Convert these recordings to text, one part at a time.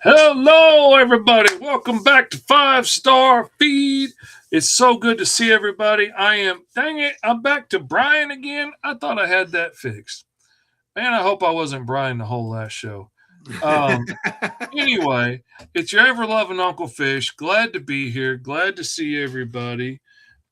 Hello, everybody. Welcome back to Fivestar Feed. It's so good to see everybody. Dang it, I'm back to Brian again. I thought I had that fixed. Man, I hope I wasn't Brian the whole last show. Um, anyway, it's your ever loving Uncle Fish. Glad to be here. Glad to see everybody.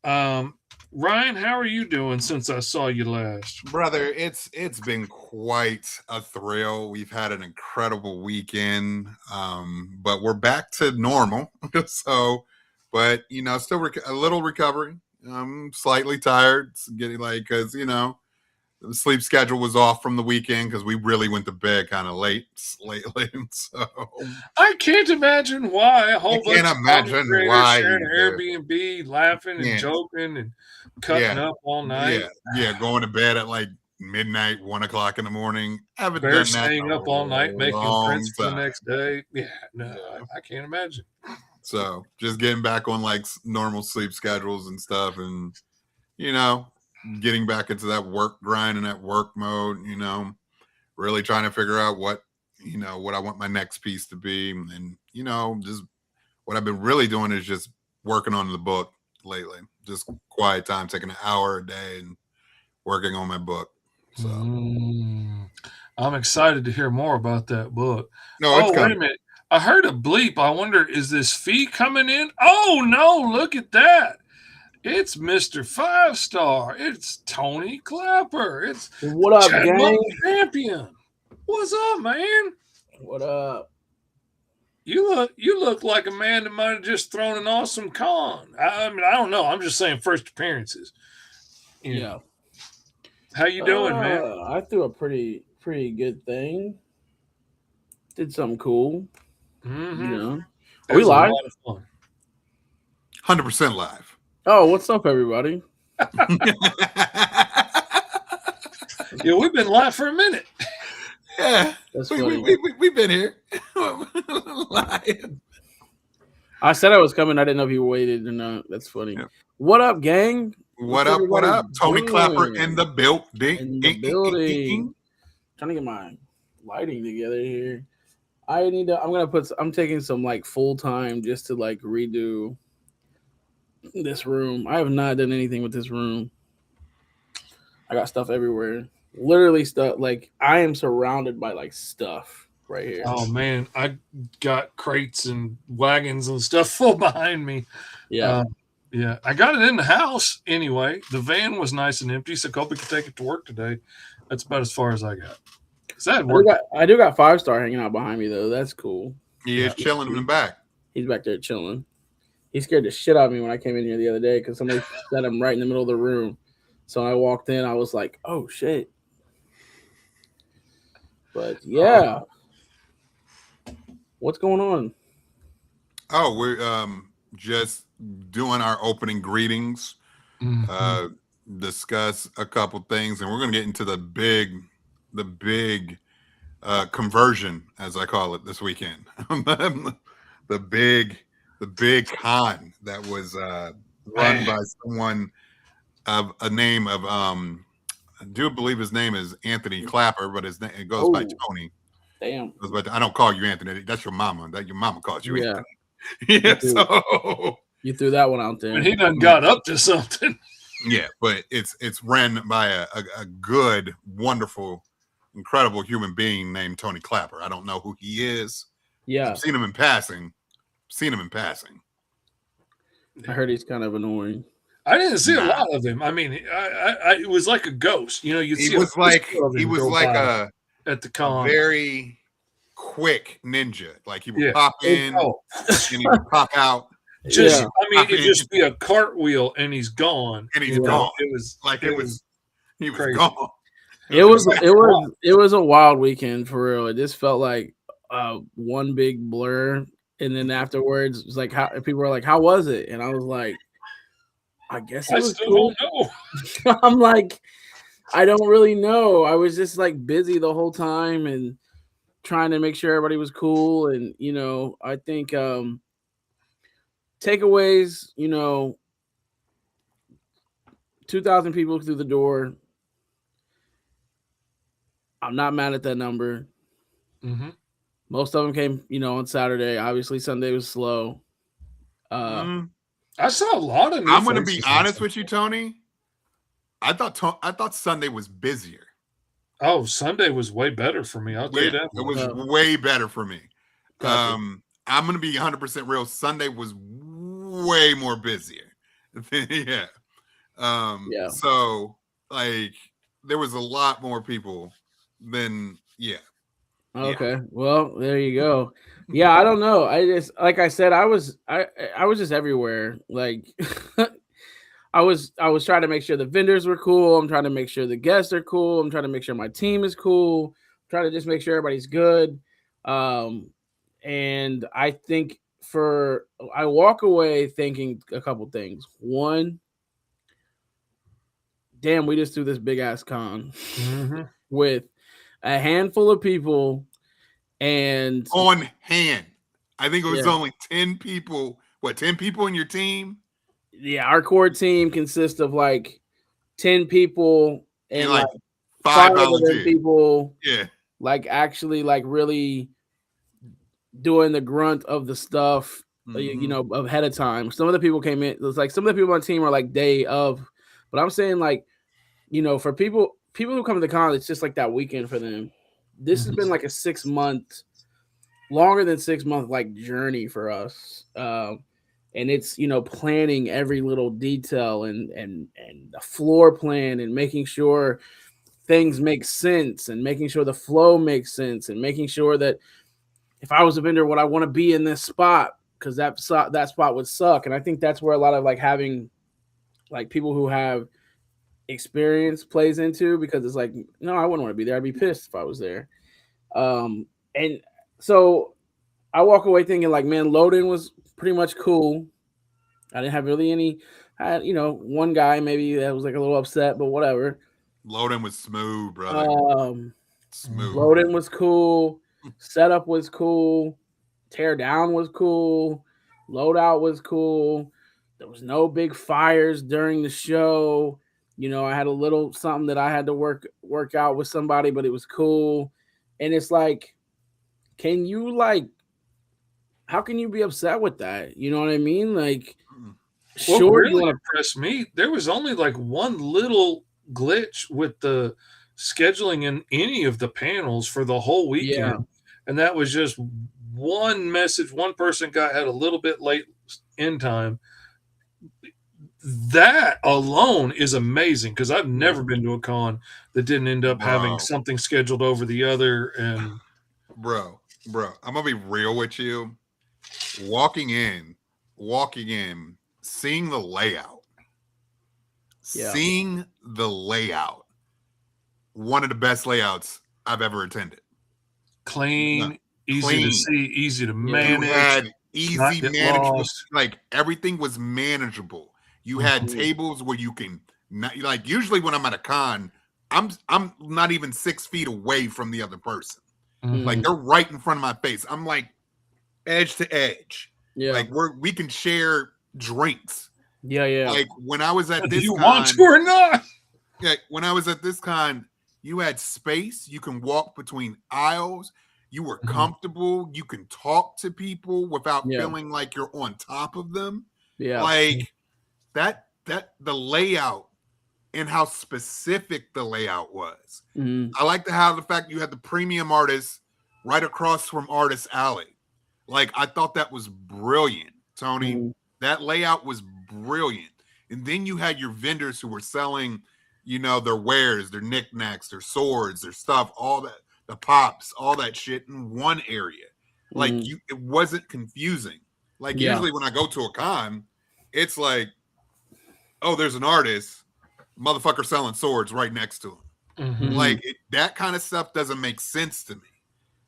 Um, Ryan, how are you doing since I saw you last? Brother, it's been quite a thrill. We've had an incredible weekend, but we're back to normal. So, but still a little recovery. I'm slightly tired, getting because the sleep schedule was off from the weekend because we really went to bed kind of lately. So I can't imagine why a I whole bunch can't of content imagine creators why sharing either. Airbnb, laughing and Can't. joking and cutting Yeah, up all night. yeah, going to bed at like midnight, 1 o'clock in the morning. I haven't Bears done that in staying a up all night making prints long for the time. next day. Yeah, no, Yeah. I can't imagine. So just getting back on like normal sleep schedules and stuff, and you know, getting back into that work grind and that work mode. Really trying to figure out what I want my next piece to be, and just what I've been really doing is just working on the book lately. Just quiet time, taking an hour a day and working on my book. So I'm excited to hear more about that book. no, it's Oh, wait a coming. minute. I heard a bleep. I wonder, is this fee coming in? Oh, no, look at that. It's Mr. Fivestar. It's Tony Klapper. It's What the up, Chattanooga gang? champion. What's up, man? What up? You look like a man that might have just thrown an awesome con. I mean, I don't know. I'm just saying first appearances. You Yeah. know. How you doing, man? I threw a pretty good thing. Did something cool. Mm-hmm. It Are we was a live? lot of fun. 100% live. Oh, what's up, everybody? Yeah, we've been live for a minute. Yeah, That's we, funny. we've been here. Live. I said I was coming. I didn't know if you waited or not. That's funny. Yeah. What up, gang? What What's up? What everybody up? Tony Klapper doing? in the building. In the building. Trying to get my lighting together here. I'm taking some like full time just to like redo this room. I have not done anything with this room. I got stuff everywhere. Literally stuff like I am surrounded by like stuff right here. Oh man, I got crates and wagons and stuff full behind me. Yeah. Yeah, I got it in the house anyway. The van was nice and empty, so Kobe could take it to work today. That's about as far as I got. Cause that worked. I do got Fivestar hanging out behind me though. That's cool. He is chilling in the back. He's back there chilling. He scared the shit out of me when I came in here the other day because somebody set him right in the middle of the room. So I walked in, I was like, "Oh shit!" But yeah, what's going on? Oh, we're just doing our opening greetings. Discuss a couple things, and we're going to get into the big conversion, as I call it, this weekend. the big con that was run by someone of a name of I do believe his name is Anthony Klapper, but his name it goes by Tony. Damn. But I don't call you Anthony. That's your mama. That your mama calls you Yeah. Anthony. Yeah. So you threw that one out there. And he done got up to something. Yeah, but it's ran by a good, wonderful, incredible human being named Tony Klapper. I don't know who he is. Yeah. I've seen him in passing. I heard he's kind of annoying. I didn't see a lot of him. I mean, it was like a ghost. You know, he was like a at the con, a very quick ninja. Like he would pop in and he would pop out. I mean, it'd just be a cartwheel and he's gone. And he's gone. It was he was crazy. gone. It was a wild weekend for real. It just felt like one big blur, and then afterwards, it was like how people were like, "How was it?" And I was like, "I guess it was cool." Don't know. I'm like, I don't really know. I was just like busy the whole time and trying to make sure everybody was cool, and I think takeaways. 2,000 people through the door. I'm not mad at that number. Mm-hmm. Most of them came, on Saturday. Obviously, Sunday was slow. I saw a lot of new I'm going to be faces honest with you, Tony. I thought Sunday was busier. Oh, Sunday was way better for me. I'll tell you that. It was way better for me. Gotcha. I'm going to be 100% real. Sunday was way more busier. Yeah. So like there was a lot more people than Okay. Well, there you go. Yeah, I don't know. I just, like I said, I was just everywhere. Like I was trying to make sure the vendors were cool. I'm trying to make sure the guests are cool. I'm trying to make sure my team is cool. I'm trying to just make sure everybody's good. And I think I walk away thinking a couple things. One, damn, we just threw this big ass con with a handful of people and on hand. I think it was only 10 people. What, 10 people in your team? Yeah, our core team consists of like 10 people and like 5 volunteers. People. Yeah. Like actually like really doing the grunt of the stuff, ahead of time. Some of the people came in. It was like some of the people on the team are like day of, but I'm saying like, for people who come to the con, it's just like that weekend for them. This has been like a 6 month, longer than 6 month like journey for us. And it's, planning every little detail and the floor plan and making sure things make sense and making sure the flow makes sense and making sure that if I was a vendor, would I want to be in this spot? Because that spot would suck. And I think that's where a lot of like having like people who have experience plays into, because it's like, no, I wouldn't want to be there. I'd be pissed if I was there. And so I walk away thinking like, man, load-in was pretty much cool. I didn't have really any, one guy maybe that was like a little upset, but whatever. Load-in was smooth, brother. Smooth. Load-in was cool. Setup was cool. Tear down was cool. Loadout was cool. There was no big fires during the show. I had a little something that I had to work out with somebody, but it was cool. And it's like, how can you be upset with that? You know what I mean? Like, what really impressed me, there was only like one little glitch with the scheduling in any of the panels for the whole weekend. Yeah. And that was just one message. One person had a little bit late in time. That alone is amazing, because I've never been to a con that didn't end up having something scheduled over the other. And bro, I'm gonna be real with you. Walking in, seeing the layout, one of the best layouts I've ever attended. Clean, easy to see, easy to manage. You had easy management. Like everything was manageable. You had tables where you can like. Usually when I'm at a con, I'm not even 6 feet away from the other person. Like they're right in front of my face. I'm like edge to edge. Yeah. Like we can share drinks. Yeah. Like when I was at this con, want to or not? Yeah, when I was at this con, you had space. You can walk between aisles. You were comfortable. You can talk to people without feeling like you're on top of them. Yeah. Like that the layout and how specific the layout was. I like the fact you had the premium artists right across from Artist Alley. Like, I thought that was brilliant, Tony. That layout was brilliant. And then you had your vendors who were selling, their wares, their knickknacks, their swords, their stuff, all that, the pops, all that shit in one area. Like, it wasn't confusing. Like, usually when I go to a con, it's like, oh, there's an artist, motherfucker selling swords right next to him. Like, that kind of stuff doesn't make sense to me.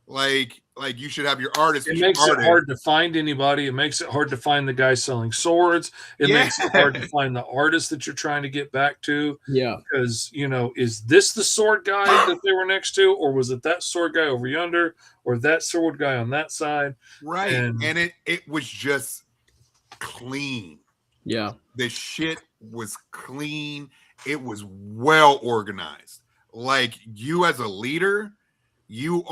Like you should have your artist. It makes it hard to find anybody. It makes it hard to find the guy selling swords. It makes it hard to find the artist that you're trying to get back to. Yeah. Because, is this the sword guy that they were next to? Or was it that sword guy over yonder? Or that sword guy on that side? Right. And it was just clean. Yeah. The shit was clean. It was well organized. Like, you as a leader, you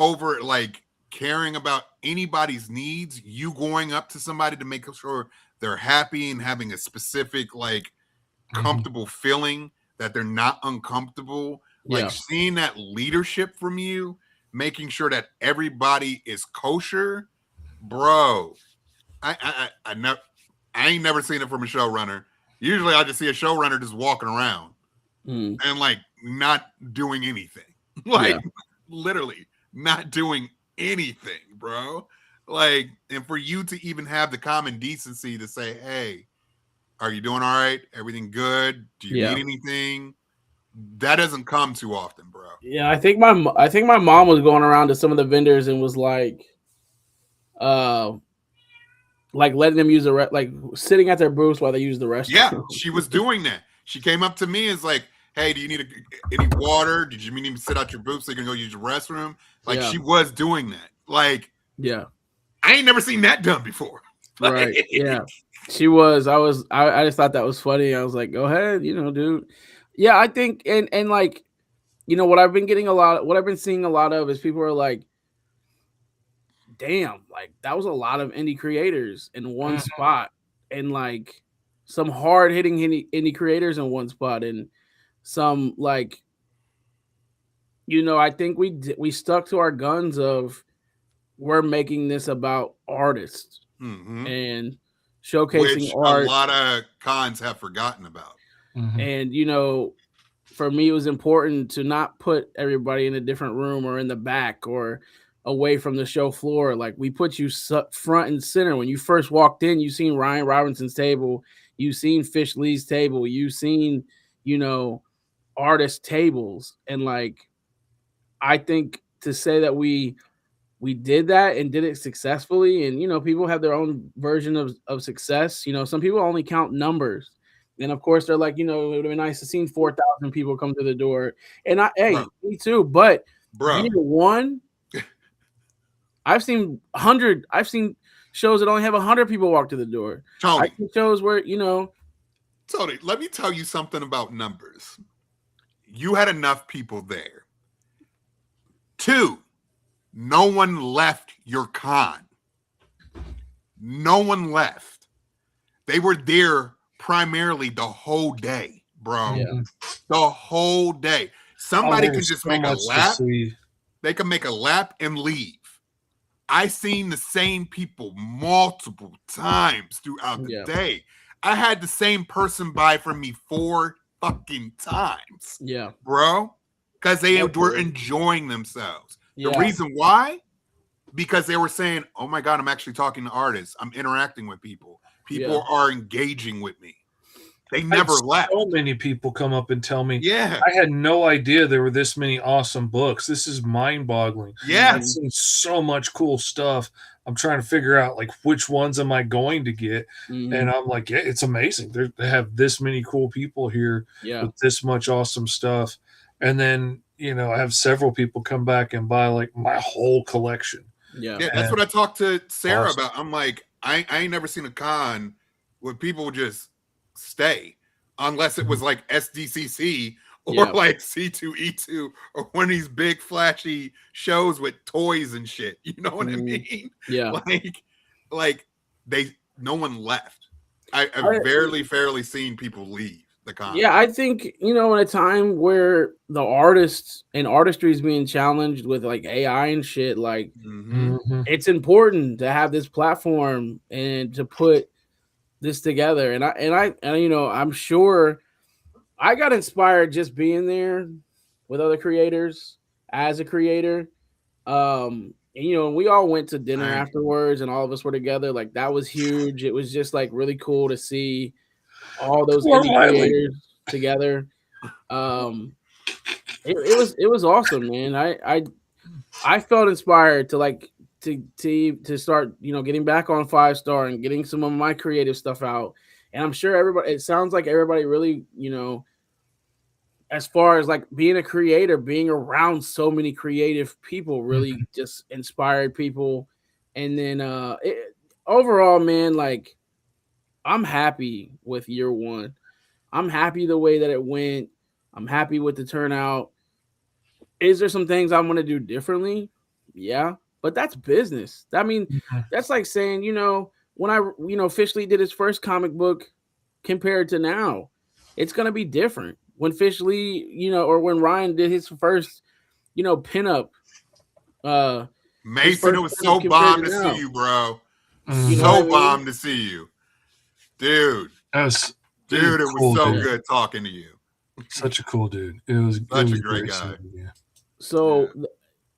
caring about anybody's needs, you going up to somebody to make sure they're happy and having a specific, like, comfortable feeling that they're not uncomfortable. Like, seeing that leadership from you, making sure that everybody is kosher, bro. I ain't never seen it from a showrunner. Usually I just see a showrunner just walking around and like not doing anything. Like literally not doing anything, bro. Like, and for you to even have the common decency to say, hey, are you doing all right? Everything good? Do you need anything? That doesn't come too often, bro. Yeah, I think my mom was going around to some of the vendors and was like letting them use like sitting at their booths while they use the restroom. Yeah, she was doing that. She came up to me and was like, hey, do you need any water? Did you need to sit out your booth so you can go use your restroom? Like, she was doing that. Like, I ain't never seen that done before. Like, right. Yeah. She was. I just thought that was funny. I was like, go ahead, dude. Yeah, I think and like, what I've been seeing a lot of is people are like, damn, like that was a lot of indie creators in one spot, and like some hard hitting indie creators in one spot, and some like, I think we stuck to our guns of we're making this about artists and showcasing art. A lot of cons have forgotten about. And for me, it was important to not put everybody in a different room or in the back or away from the show floor. Like, we put you front and center. When you first walked in, you seen Ryan Robinson's table, you seen Fish Lee's table, you seen, artist tables. And like, I think to say that we did that and did it successfully, and people have their own version of success. Some people only count numbers. And of course, they're like, it would have been nice to see 4,000 people come through the door. And me too. But year one, I've seen 100. I've seen shows that only have 100 people walk to the door. Tony, I've seen shows where Tony, let me tell you something about numbers. You had enough people there. 2, no one left your con. No one left. They were there primarily the whole day, bro. Yeah. The whole day. Somebody can just make a lap. They can make a lap and leave. I seen the same people multiple times throughout the day. I had the same person buy from me 4 fucking times. Yeah, bro. Because they were enjoying themselves. The reason why? Because they were saying, oh my God, I'm actually talking to artists. I'm interacting with people. People are engaging with me. They never left. So many people come up and tell me, I had no idea there were this many awesome books. This is mind-boggling. Yeah. I've seen so much cool stuff. I'm trying to figure out like which ones am I going to get. And I'm like, it's amazing. They have this many cool people here with this much awesome stuff. And then, I have several people come back and buy like my whole collection. Yeah, that's what I talked to Sarah about. I'm like, I ain't never seen a con where people just stay unless it was like SDCC or like C2E2 or one of these big flashy shows with toys and shit. You know what I mean? Yeah. Like no one left. I've fairly seen people leave the con. Yeah, I think, in a time where the artists and artistry is being challenged with like AI and shit, like it's important to have this platform and to put this together. And I'm sure I got inspired just being there with other creators as a creator. And we all went to dinner afterwards and all of us were together. Like, that was huge. It was just like really cool to see all those indie creators together. It was awesome, man. I felt inspired to start, getting back on Fivestar and getting some of my creative stuff out. And I'm sure it sounds like everybody really, as far as like being a creator, being around so many creative people really just inspired people. And then overall, man, like, I'm happy with year one. I'm happy the way that it went. I'm happy with the turnout. Is there some things I'm going to do differently? Yeah. but that's business. I mean, that's like saying, when Fish Lee did his first comic book compared to now, it's going to be different. When Fish Lee, or when Ryan did his first, pinup. Mason, it was so bomb to see you, bro. So bomb to see you. Dude. Dude, it was so good talking to you. Such a cool dude. It was such a great guy. So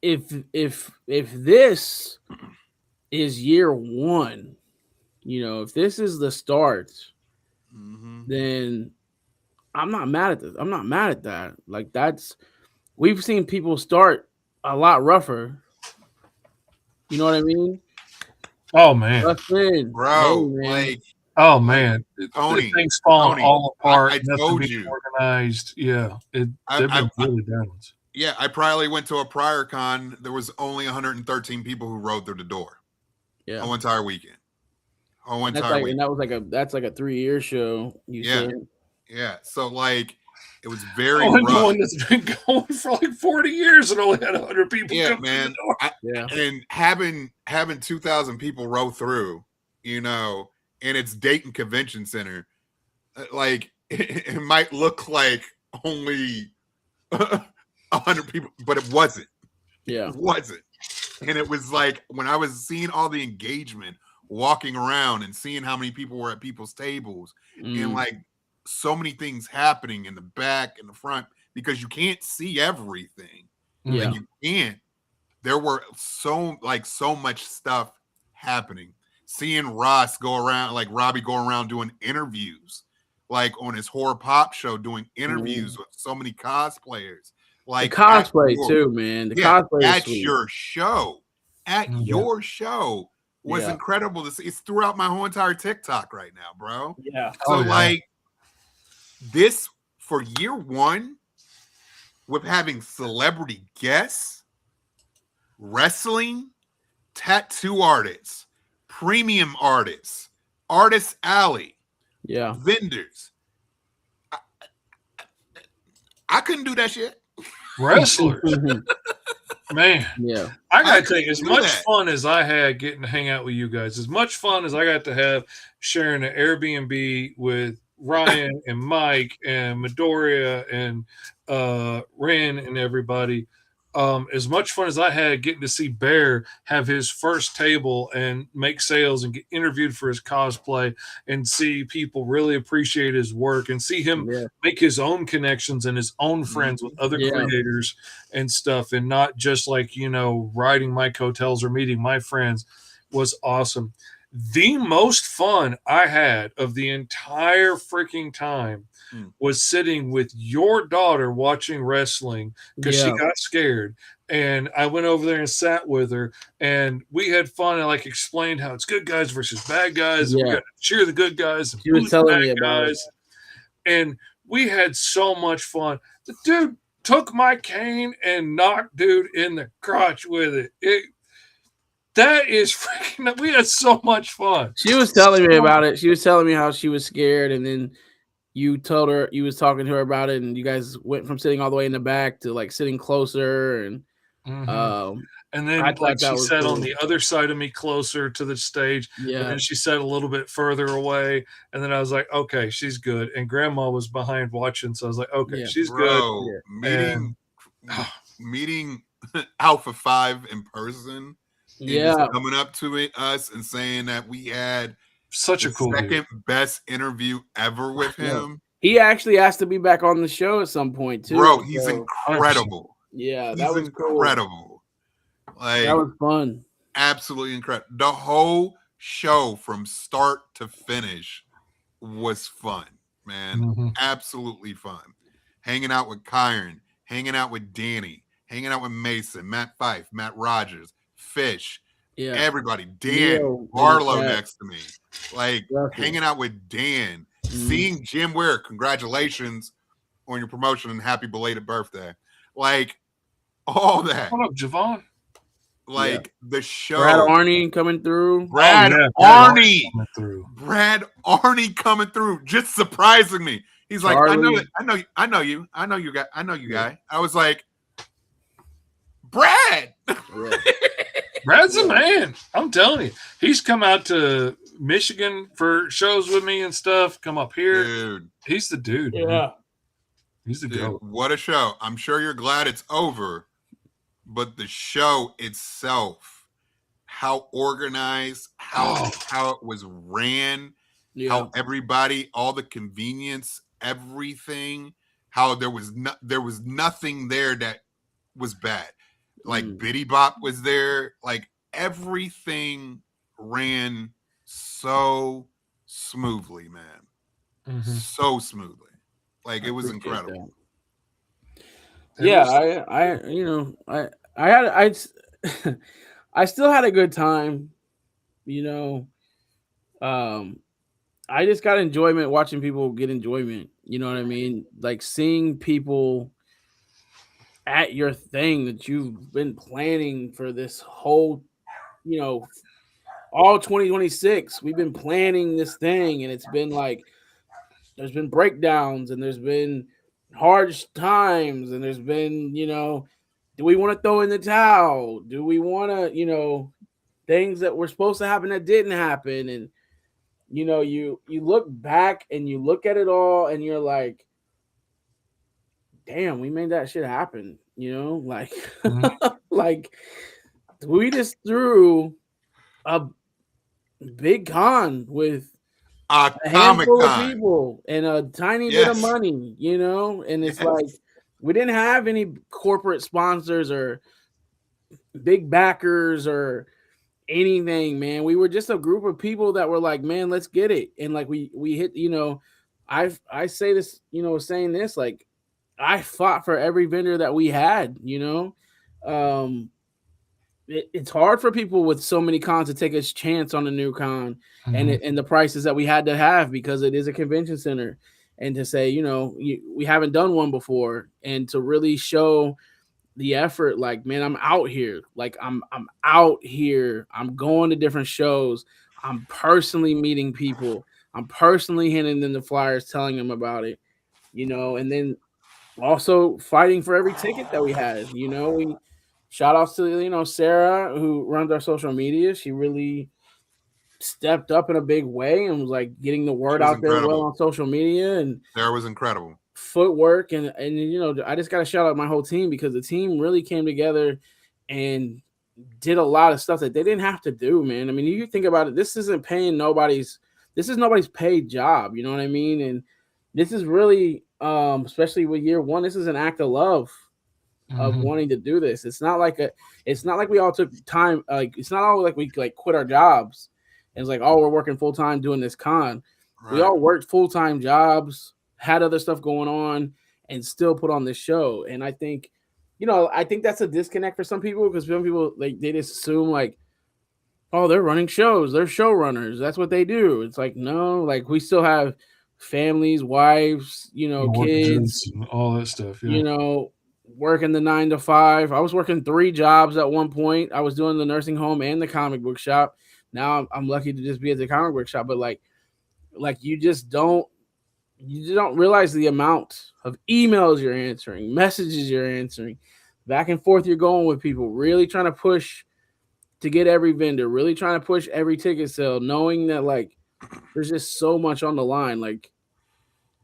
if this is year one, if this is the start, then I'm not mad at this. I'm not mad at that. Like we've seen people start a lot rougher. You know what I mean? Oh man, bro, like. Oh man, Tony, things falling all apart. I told you, organized. Yeah, they've been really balanced. Yeah, I probably went to a prior con. There was only 113 people who rode through the door. Yeah, whole entire weekend. And that was that's like a 3-year show. You said. Yeah. So like, it was very rough. One that's been going for like 40 years and only had 100 people. Yeah, come man. Through the door. And having 2,000 people row through, and it's Dayton Convention Center. Like it might look like only 100 people, but it wasn't. Yeah, it wasn't. And it was like when I was seeing all the engagement, walking around and seeing how many people were at people's tables, and like so many things happening in the back and the front because you can't see everything. Yeah, like you can't. There were so much stuff happening. Seeing Ross go around, like Robbie go around doing interviews, like on his horror pop show, doing interviews with so many cosplayers. Like the cosplay too, man. The cosplay at your show, your show was incredible to see. It's throughout my whole entire TikTok right now, bro. Yeah. So like this for year one, with having celebrity guests, wrestling, tattoo artists, premium artists, Artist Alley, vendors. I couldn't do that shit. Wrestlers, man. Yeah, I gotta take as much fun as I had getting to hang out with you guys, as much fun as I got to have sharing an Airbnb with Ryan and Mike and Midoriya and Ren and everybody. As much fun as I had getting to see Bear have his first table and make sales and get interviewed for his cosplay and see people really appreciate his work and see him make his own connections and his own friends with other creators and stuff, and not just like, riding my coattails or meeting my friends, was awesome. The most fun I had of the entire freaking time was sitting with your daughter watching wrestling because she got scared. And I went over there and sat with her, and we had fun. and explained how it's good guys versus bad guys. And we got to cheer the good guys and she was telling me about guys. And we had so much fun. The dude took my cane and knocked dude in the crotch with it. That is freaking. We had so much fun. She was telling me about it. She was telling me how she was scared, and then you told her, you was talking to her about it, and you guys went from sitting all the way in the back to sitting closer, and and then she sat on the other side of me closer to the stage, and then she sat a little bit further away, and then I was like, okay, she's good, and Grandma was behind watching, so I was like, okay, she's good. Meeting Alpha 5 in person. Coming up to us and saying that we had such a cool second best interview ever with him. He actually asked to be back on the show at some point too. Bro, he's incredible. Yeah, that was incredible. Cool. That was fun. Absolutely incredible. The whole show from start to finish was fun, man. Absolutely fun. Hanging out with Kyron, hanging out with Danny, hanging out with Mason, Matt Fife, Matt Rogers, Fish, everybody, Dan, Barlow next to me, hanging out with Dan, seeing Jim Ware, congratulations on your promotion and happy belated birthday, all that. What up, Javon? The show, Brad Arnie coming through, Brad Arnie coming through, just surprising me. He's like, Charlie. I know you guy. I was like, Brad. Brad's the man. I'm telling you. He's come out to Michigan for shows with me and stuff. Come up here. Dude. He's the dude. Yeah. Man. He's the Dude, goat. what a show. I'm sure you're glad it's over, but the show itself, how organized, how it was ran, how everybody, all the convenience, everything, how there was nothing there that was bad. Like Biddy Bop was there. Like everything ran so smoothly, man. So smoothly. Like it was incredible. Yeah, I still had a good time. I just got enjoyment watching people get enjoyment. You know what I mean? Like seeing people at your thing that you've been planning for this whole, all 2026. We've been planning this thing, and it's been like there's been breakdowns and there's been hard times and there's been, do we want to throw in the towel? Do we want to, things that were supposed to happen that didn't happen? And, you look back and you look at it all and you're like, damn, we made that shit happen. Like, like we just threw a big con with a handful of people and a tiny bit of money, and it's like we didn't have any corporate sponsors or big backers or anything, man. We were just a group of people that were like, man, let's get it. And like we hit, I say this, saying this, like I fought for every vendor that we had, it's hard for people with so many cons to take a chance on a new con and the prices that we had to have because it is a convention center, and to say, we haven't done one before, and to really show the effort, like, man, I'm out here. Like I'm out here. I'm going to different shows. I'm personally meeting people. I'm personally handing them the flyers, telling them about it, and then also fighting for every ticket that we had, we shout outs to, Sarah, who runs our social media. She really stepped up in a big way and was like getting the word out there well on social media. And Sarah was incredible. Footwork. And I just got to shout out my whole team because the team really came together and did a lot of stuff that they didn't have to do, man. I mean, you think about it, this is nobody's paid job. You know what I mean? And this is really, especially with year one, this is an act of love. Of wanting to do this. It's not like we all took time. Like it's not all like we like quit our jobs. And it's like, oh, we're working full time doing this con. Right. We all worked full time jobs, had other stuff going on, and still put on this show. And I think, that's a disconnect for some people because some people like they just assume like, oh, they're running shows, they're showrunners, that's what they do. It's like, no, like we still have families, wives, kids, and all that stuff. Yeah. Working the 9 to 5. I was working 3 jobs at one point. I was doing the nursing home and the comic book shop. Now I'm lucky to just be at the comic book shop. But like you don't realize the amount of emails you're answering, messages you're answering, back and forth you're going with people, really trying to push to get every vendor, really trying to push every ticket sale, knowing that like there's just so much on the line. Like,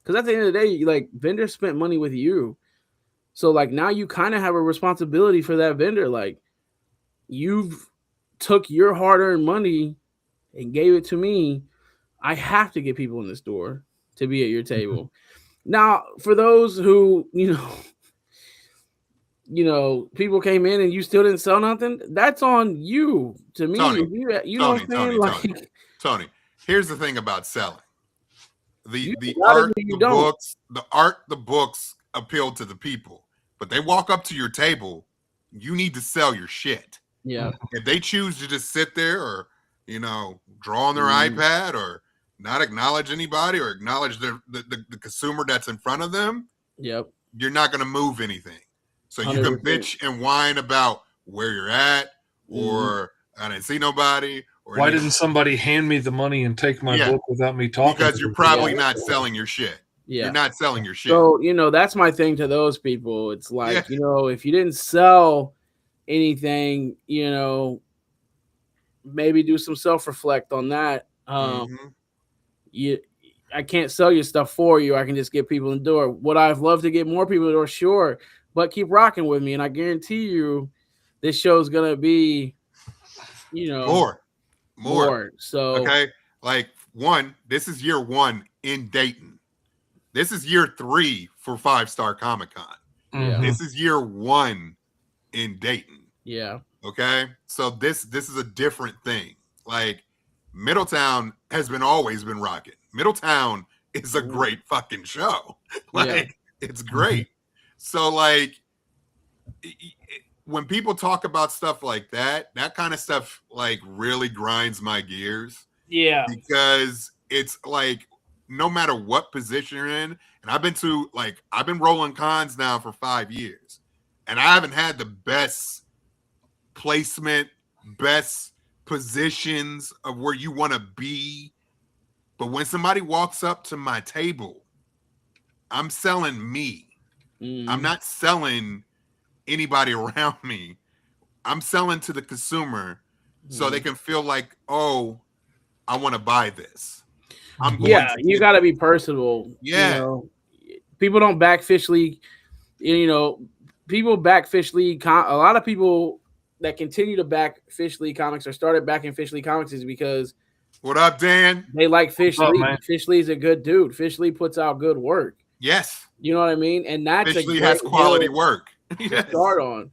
because at the end of the day, like vendors spent money with you. So like now you kind of have a responsibility for that vendor. Like you've took your hard-earned money and gave it to me. I have to get people in this door to be at your table. Now, for those who, people came in and you still didn't sell nothing, that's on you. To me, Tony, know what I'm saying? Tony, here's the thing about selling. The art, the books appeal to the people. But they walk up to your table, you need to sell your shit. Yeah. If they choose to just sit there or, draw on their iPad or not acknowledge anybody or acknowledge the consumer that's in front of them, yep, you're not going to move anything. So you 100%. can bitch and whine about where you're at or I didn't see nobody. Or why didn't somebody hand me the money and take my book without me talking? Because you're probably not selling your shit. Yeah. You're not selling your shit. So, that's my thing to those people. It's like, if you didn't sell anything, maybe do some self-reflect on that. I can't sell your stuff for you. I can just get people in the door. Would I've loved to get more people in the door? Sure. But keep rocking with me. And I guarantee you this show's going to be, more. So, okay. Like this is year 1 in Dayton. This is year 3 for Fivestar Comic Con. Yeah. This is year 1 in Dayton. Yeah. Okay. So this is a different thing. Like Middletown has always been rocking. Middletown is a great fucking show. Like it's great. So like when people talk about stuff like that kind of stuff like really grinds my gears. Yeah. Because it's like no matter what position you're in, and I've been rolling cons now for 5 years, and I haven't had the best placement, best positions of where you want to be. But when somebody walks up to my table, I'm selling me. I'm not selling anybody around me. I'm selling to the consumer so they can feel like, oh, I want to buy this. You got to be personable. Yeah. People don't back Fish League. People back Fish League. A lot of people that continue to back Fish League comics or started backing Fish League comics is because what up, Dan? They like Fish League. Man? Fish Lee's a good dude. Fish Lee puts out good work. Yes. You know what I mean? And that's Fish Lee has quality work. To start on.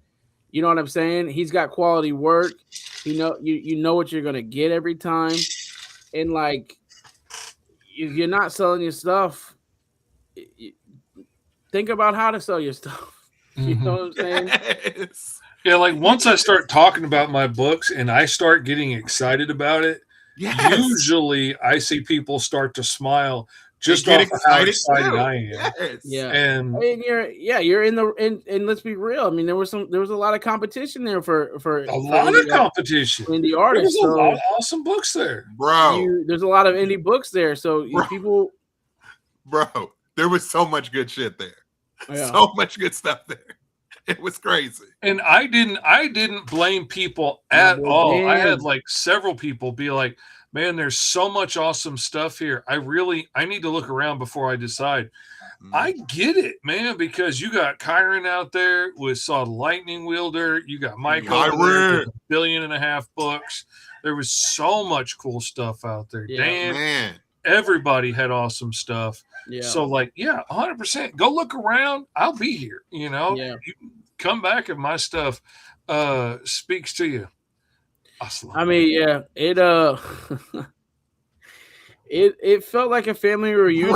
You know what I'm saying? He's got quality work. You know what you're gonna get every time. And like if you're not selling your stuff, think about how to sell your stuff. You know what I'm saying? Yes. Yeah, like once I start talking about my books and I start getting excited about it, usually I see people start to smile just off of how excited I am. Yes. Yeah. And you're in let's be real. I mean, there was a lot of competition there for a lot of competition. Indie artists. There's a lot of awesome books there. Bro. There's a lot of indie books there. So people there was so much good shit there. Yeah. So much good stuff there. It was crazy. And I didn't blame people at all. Man. I had like several people be like, man, there's so much awesome stuff here. I need to look around before I decide. I get it, man, because you got Kyron out there with Saw the Lightning Wielder. You got Mike over there with 1.5 billion books. There was so much cool stuff out there. Yeah, Dan, man. Everybody had awesome stuff. Yeah. So, 100%. Go look around. I'll be here. You come back if my stuff speaks to you. I mean, yeah, it felt like a family reunion.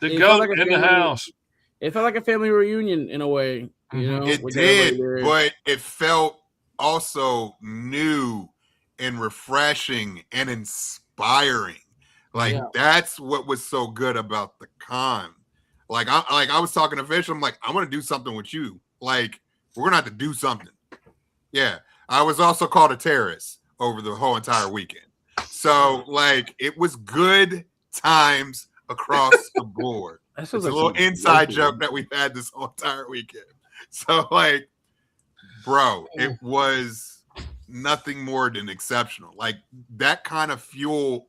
The goat in the house. It felt like a family reunion in a way. It did, but it felt also new and refreshing and inspiring. That's what was so good about the con. I was talking to Fish. I'm like, I want to do something with you. Like, we're gonna have to do something. Yeah. I was also called a terrorist over the whole entire weekend. So, it was good times across the board. It's a little inside joke that we've had this whole entire weekend. So, bro, it was nothing more than exceptional. That kind of fuel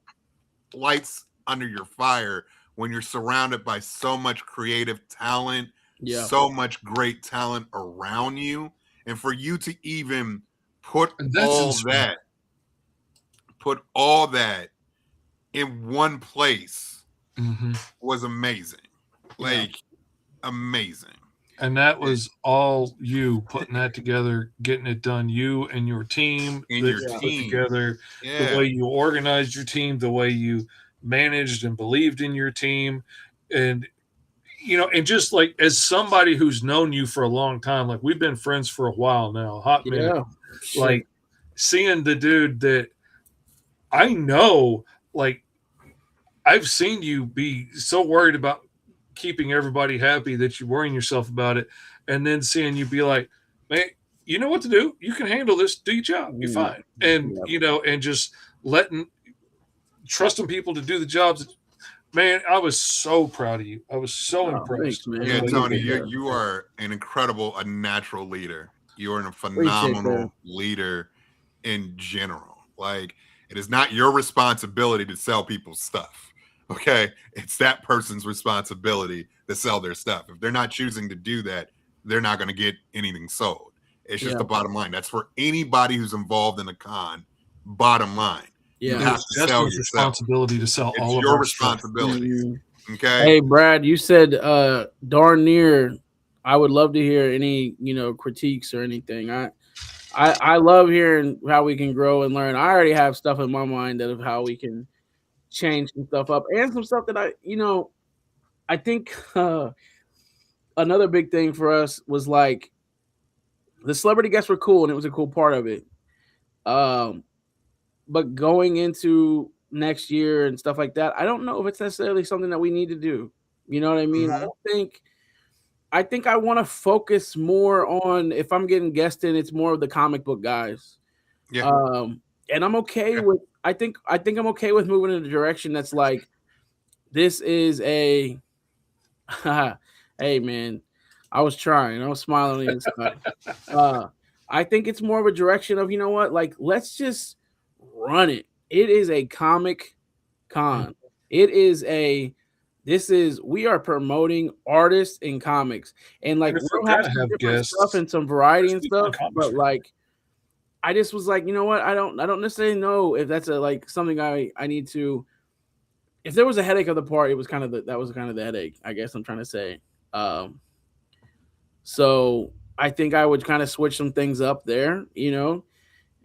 lights under your fire when you're surrounded by so much creative talent, so much great talent around you. And for you to even put all that in one place was amazing. Amazing. And that was all you putting that together, getting it done. You and your team, put together, the way you organized your team, the way you managed and believed in your team, and and just as somebody who's known you for a long time, we've been friends for a while now, hot minute. Seeing the dude that I know, I've seen you be so worried about keeping everybody happy that you're worrying yourself about it, and then seeing you be like, man, you know what to do. You can handle this. Do your job. You're fine. And and just trusting people to do the jobs. Man, I was so proud of you. I was so impressed. Thanks, man. Yeah, Tony, you are a natural leader. You are a phenomenal leader. in general. Like, it is not your responsibility to sell people's stuff. Okay, it's that person's responsibility to sell their stuff. If they're not choosing to do that, they're not going to get anything sold. It's just the bottom line. That's for anybody who's involved in a con. Bottom line, you have to sell yourself. Responsibility to sell all it's of your our responsibility. Mm-hmm. Okay. Hey, Brad, you said darn near. I would love to hear any critiques or anything. I love hearing how we can grow and learn. I already have stuff in my mind of how we can change some stuff up and some stuff that I think another big thing for us was like the celebrity guests were cool and it was a cool part of it. But going into next year and stuff like that, I don't know if it's necessarily something that we need to do. You know what I mean? Mm-hmm. I think I want to focus more on, if I'm getting guests in, it's more of the comic book guys. Yeah. And I'm okay with, I think I'm okay with moving in a direction that's like, this is a, hey man, I was smiling on the inside. I think it's more of a direction of, you know what, like, let's just run it. It is a comic con. It is we are promoting artists and comics, and like we'll have some different stuff and some variety and stuff. But like, I just was like, you know what? I don't necessarily know if that's something I need to. If there was a headache of the part, it was kind of the headache. I guess I'm trying to say. So I think I would kind of switch some things up there.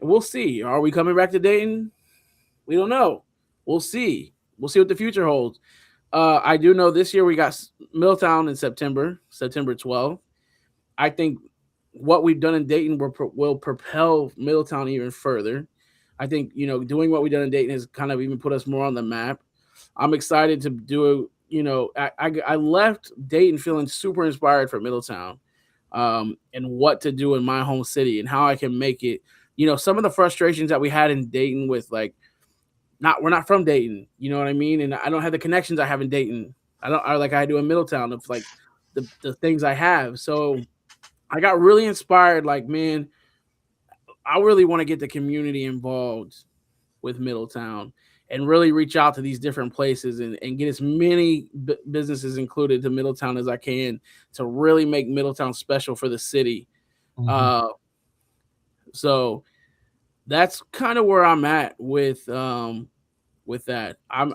We'll see. Are we coming back to Dayton? We don't know. We'll see. We'll see what the future holds. I do know this year we got Middletown in September 12th. I think what we've done in Dayton will propel Middletown even further. I think, doing what we've done in Dayton has kind of even put us more on the map. I'm excited to do, I left Dayton feeling super inspired for Middletown and what to do in my home city and how I can make it. Some of the frustrations that we had in Dayton with we're not from Dayton, you know what I mean? And I don't have the connections I have in Dayton. I do in Middletown of like the things I have. So I got really inspired. Like, man, I really want to get the community involved with Middletown and really reach out to these different places and get as many businesses included to Middletown as I can to really make Middletown special for the city. Mm-hmm. So that's kind of where I'm at with that. I'm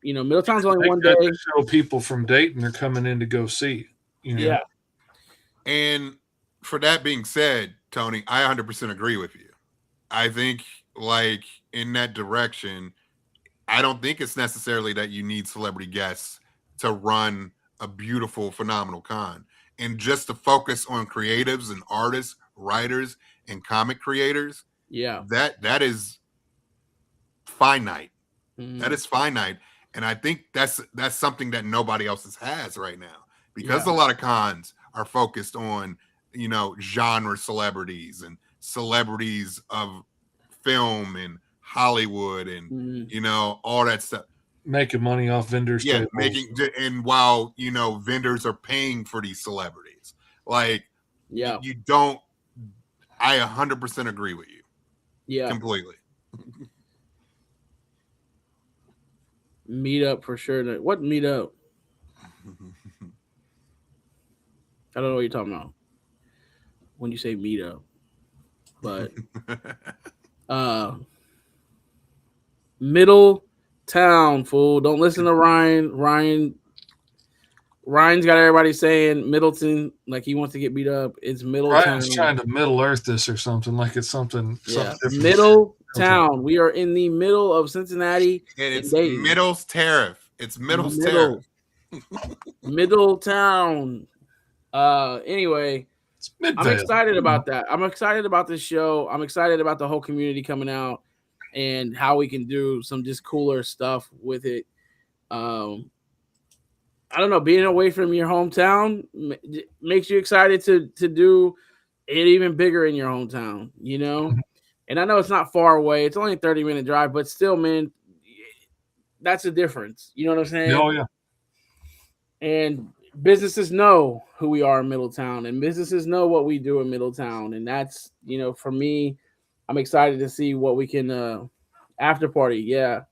Middletown's only one day. Show people from Dayton are coming in to go see. Yeah. And for that being said, Tony, I 100% agree with you. I think like in that direction, I don't think it's necessarily that you need celebrity guests to run a beautiful, phenomenal con. And just to focus on creatives and artists, writers, and comic creators. Yeah. That is finite. Mm. That is finite. And I think that's something that nobody else has right now. Because a lot of cons are focused on, genre celebrities and celebrities of film and Hollywood and, all that stuff. Making money off vendors. Yeah, and while, vendors are paying for these celebrities. Like, you don't, I 100% agree with you. Yeah. Completely. Meetup for sure. What meetup? I don't know what you're talking about when you say meetup, but Middletown, fool. Don't listen to Ryan. Ryan's got everybody saying Middleton, like he wants to get beat up. It's Middletown. Ryan's trying to Middle Earth this or something, like it's something different. Middletown. We are in the middle of Cincinnati. And it's Middle's Tariff. It's Middle's Tariff. Middletown. Anyway, I'm excited about that. I'm excited about this show. I'm excited about the whole community coming out and how we can do some just cooler stuff with it. I don't know, being away from your hometown makes you excited to do it even bigger in your hometown, And I know it's not far away. It's only a 30-minute drive, but still, man, that's a difference. You know what I'm saying? Oh, yeah. And businesses know who we are in Middletown, and businesses know what we do in Middletown. And that's, for me, I'm excited to see what we can after party. Yeah.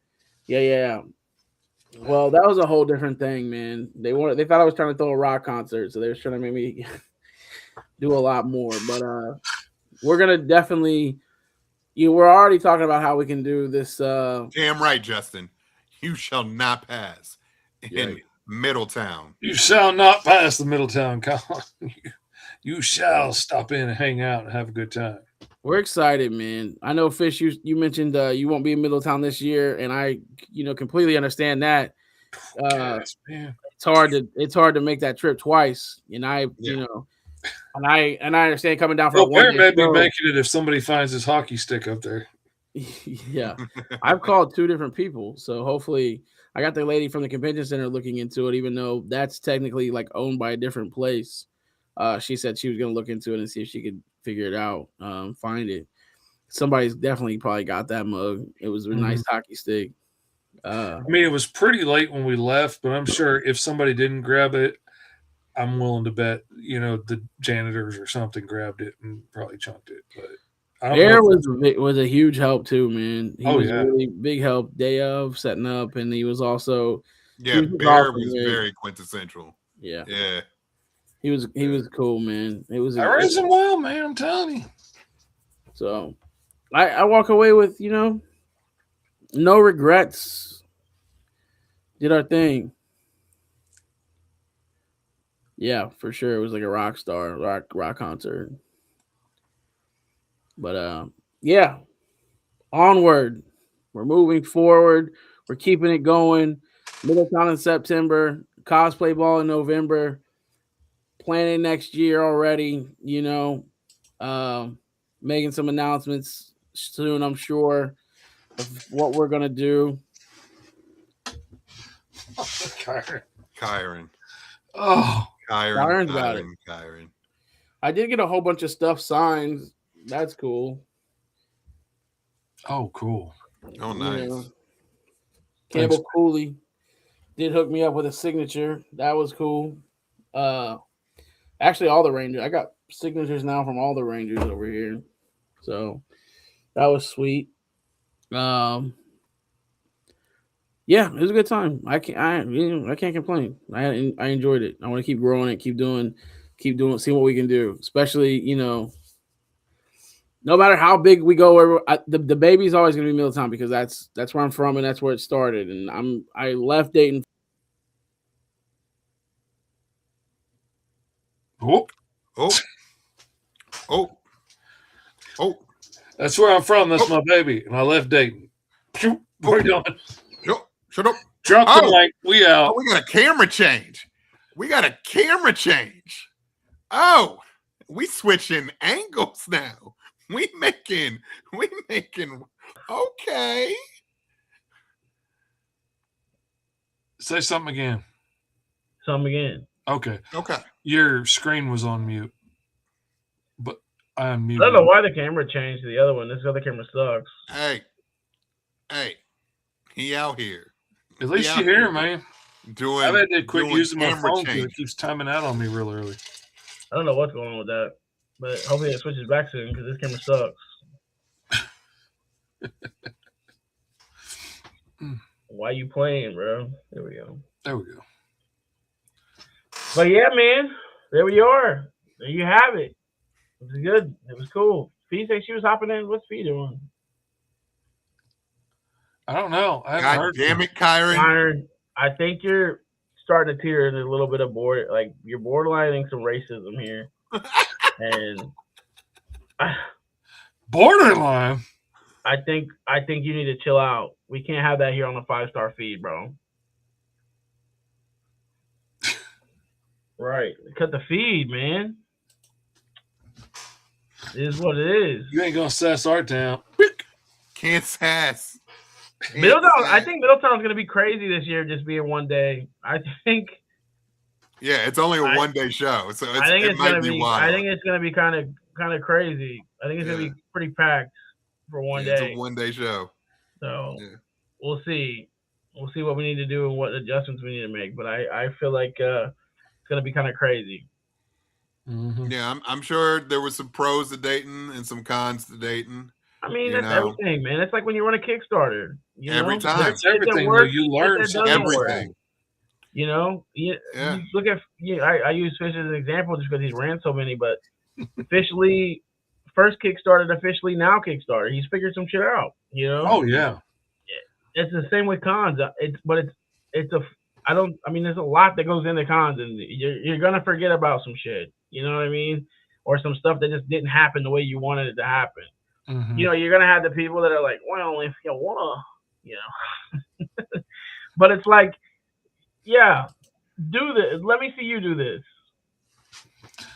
Well, that was a whole different thing, man. They thought I was trying to throw a rock concert, so they were trying to make me do a lot more. But we're gonna definitely we're already talking about how we can do this. Damn right, Justin. You shall not pass in Middletown. You shall not pass the Middletown Con. You shall stop in and hang out and have a good time. We're excited, man. I know, Fish, you mentioned you won't be in Middletown this year, and I completely understand that. Yes, man. It's hard to make that trip twice, and I understand coming down for a Bear one-day may be show. making it if somebody finds his hockey stick up there. Yeah, I've called 2 different people, so hopefully I got the lady from the convention center looking into it, even though that's technically like owned by a different place. She said she was going to look into it and see if she could figure it out, find it. Somebody's definitely probably got that mug. It was a nice hockey stick. I mean, it was pretty late when we left, but I'm sure if somebody didn't grab it, I'm willing to bet, the janitors or something grabbed it and probably chunked it. But Bear was a huge help too, man. He was yeah. really big help day of setting up, and he was also Bear was very quintessential. Yeah. He was cool, man. It was. I raised him well, man. I'm telling you. So, I walk away with no regrets. Did our thing. Yeah, for sure. It was like a rock concert. But yeah, onward. We're moving forward. We're keeping it going. Middletown in September, cosplay ball in November. Planning next year already. Making some announcements soon, I'm sure, of what we're gonna do. Kyron. Oh, Kyron's got it. Kyron. I did get a whole bunch of stuff signed. That's cool. Oh, cool. Oh, nice. Campbell Cooley did hook me up with a signature. That was cool. Actually, all the Rangers. I got signatures now from all the Rangers over here. So that was sweet. Yeah, it was a good time. I can't complain. I enjoyed it. I want to keep growing it, keep doing, see what we can do. Especially, no matter how big we go, the baby's always gonna be Middletown because that's where I'm from and that's where it started. And I left Dayton. Oh. That's where I'm from. That's my baby. And I left Dayton. We're done. Shut up. Drop the mic. We out. We got a camera change. Oh, we switching angles now. We making okay. Say something again. Okay. Your screen was on mute. But I unmuted. I don't know why the camera changed to the other one. This other camera sucks. Hey. He out here. At least you're here, man. I've had to quit using my phone because it keeps timing out on me real early. I don't know what's going on with that. But hopefully it switches back soon because this camera sucks. Why you playing, bro? There we go. But yeah, man. There we are. There you have it. It was good. It was cool. Fee said she was hopping in. What's Fee doing? I don't know. God damn it, Kyron. I think you're starting to tear in a little bit of border. Like, you're borderlining some racism here. And borderline? I think you need to chill out. We can't have that here on the Fivestar Feed, bro. Right. Cut the feed, man. It is what it is. You ain't gonna sass our town. Can't sass. Middletown. I think Middletown's gonna be crazy this year, just being one day. I think. Yeah, it's only a one-day show, so it might be wild. I think it's gonna be kind of crazy. I think it's gonna be pretty packed for one day. It's a one-day show. So we'll see. We'll see what we need to do and what adjustments we need to make. But I feel like it's gonna be kind of crazy. Mm-hmm. Yeah, I'm sure there was some pros to Dayton and some cons to Dayton. I mean, You that's know? everything, man. It's like when you run a Kickstarter. You Every know, time. That's shit that everything. Though works, you shit learn that something. doesn't work. Everything. You know, you look at. I use Fish as an example just because he's ran so many, but officially, first Kickstarter, officially now Kickstarter. He's figured some shit out. You know. Oh yeah. It's the same with cons. It's a. I don't. I mean, there's a lot that goes into cons, and you're gonna forget about some shit. You know what I mean? Or some stuff that just didn't happen the way you wanted it to happen. Mm-hmm. You know, you're gonna have the people that are like, well, if you wanna, you know. But it's like, yeah, do this. Let me see you do this.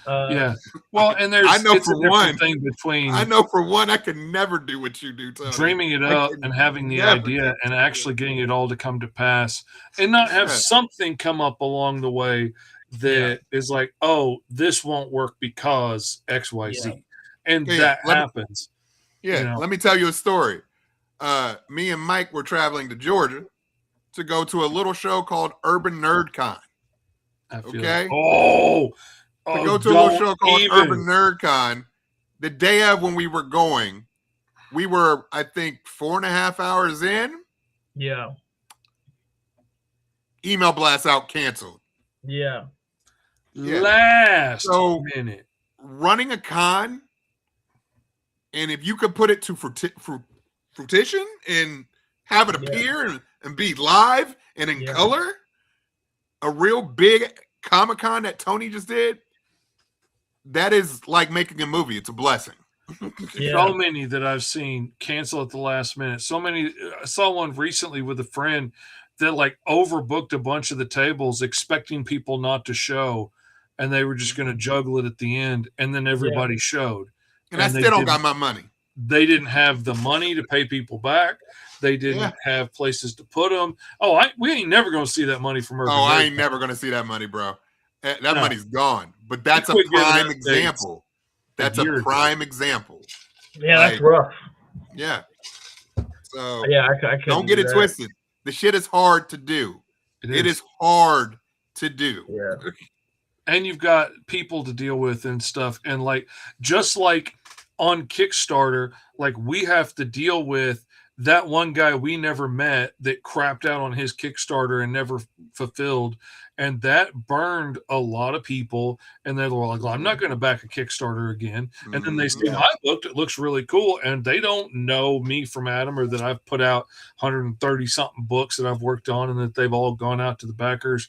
Yeah. Well, and there's I know it's for a different one. thing between I know for one, I could never do what you do, Tony. dreaming it I up could and having the never idea and actually getting it all to come to pass, and not have Yeah. something come up along the way that is like, oh, this won't work because XYZ. And Yeah, that let me- happens. Yeah, You know? let me tell you a story. Me and Mike were traveling to Georgia to go to a little show called Urban Nerd Con. I feel Okay. to go to a little show called Urban Nerd Con. The day of when we were going, we were, I think, 4.5 hours in. Yeah. Email blast out, canceled. Yeah. Last So, minute. Running a con, and if you could put it to fruition and have it appear and be live and in color, a real big Comic Con that Tony just did, that is like making a movie. It's a blessing. So many that I've seen cancel at the last minute. So many. I saw one recently with a friend that like overbooked a bunch of the tables, expecting people not to show, and they were just going to juggle it at the end, and then everybody showed. And I still don't got my money. They didn't have the money to pay people back. They didn't have places to put them. Oh, we ain't never going to see that money from Urban Nerd. I ain't never going to see that money, bro. That money's gone. But that's a prime example. That's a prime example. Yeah, that's rough. Yeah. So I don't get it twisted. The shit is hard to do. It is hard to do. Yeah. And you've got people to deal with and stuff. And like, just like on Kickstarter, like we have to deal with that one guy we never met that crapped out on his Kickstarter and never fulfilled. And that burned a lot of people. And they're like, well, I'm not going to back a Kickstarter again. And then they see my book, it looks really cool. And they don't know me from Adam, or that I've put out 130 something books that I've worked on and that they've all gone out to the backers.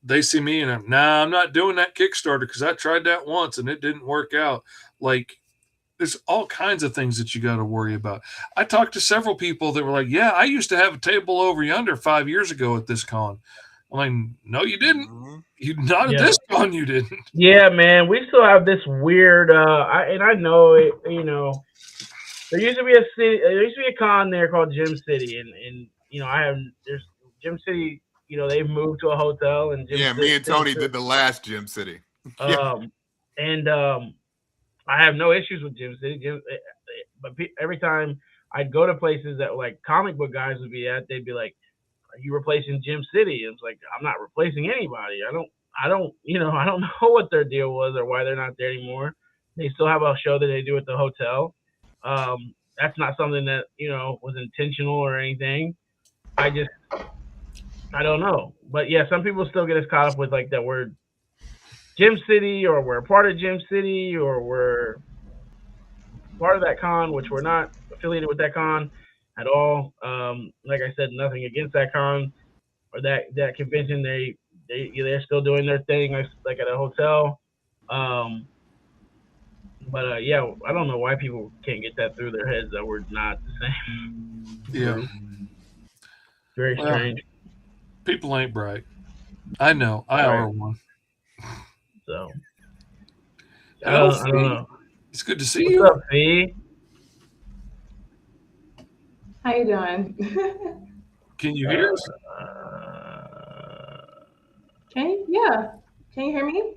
They see me and I'm not doing that Kickstarter because I tried that once and it didn't work out. Like, there's all kinds of things that you got to worry about. I talked to several people that were like, yeah, I used to have a table over yonder 5 years ago at this con. I'm like, no, you didn't. You not at this con, you didn't. Yeah, man. We still have this weird I know it, you know, there used to be a con there called Gym City, and you know, there's Gym City, you know, they've moved to a hotel, and me and Tony did the last Gym City. I have no issues with Gym City, but every time I'd go to places that like comic book guys would be at, they'd be like, "Are you replacing Gym City?" And it's like, I'm not replacing anybody. I don't know what their deal was or why they're not there anymore. They still have a show that they do at the hotel. That's not something that, you know, was intentional or anything. I don't know. But yeah, some people still get us caught up with like that word Gym City, or we're part of Gym City, or we're part of that con, which we're not affiliated with that con at all. Like I said, nothing against that con or that convention. They're still doing their thing like at a hotel. But yeah, I don't know why people can't get that through their heads that we're not the same. Yeah. Very strange. People ain't bright. I know. I are one. So I don't know. It's good to see you. What's up, Fee? How you doing? Can you hear us? Yeah. Can you hear me?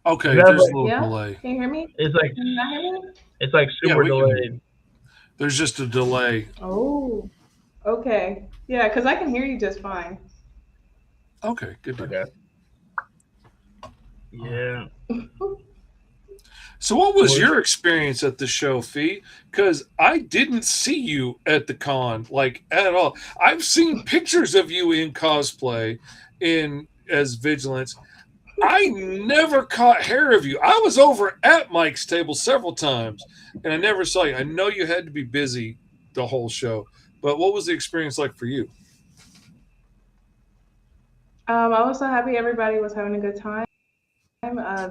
Okay, there's a little Yeah? delay. Can you hear me? It's like, Can you not hear me? it's like super delayed. There's just a delay. Oh, okay. Yeah, because I can hear you just fine. Okay, good. Okay. Yeah. So what was your experience at the show, Fee? Because I didn't see you at the con, like, at all. I've seen pictures of you in cosplay as Vigilance. I never caught hair of you. I was over at Mike's table several times, and I never saw you. I know you had to be busy the whole show, but what was the experience like for you? I was so happy everybody was having a good time.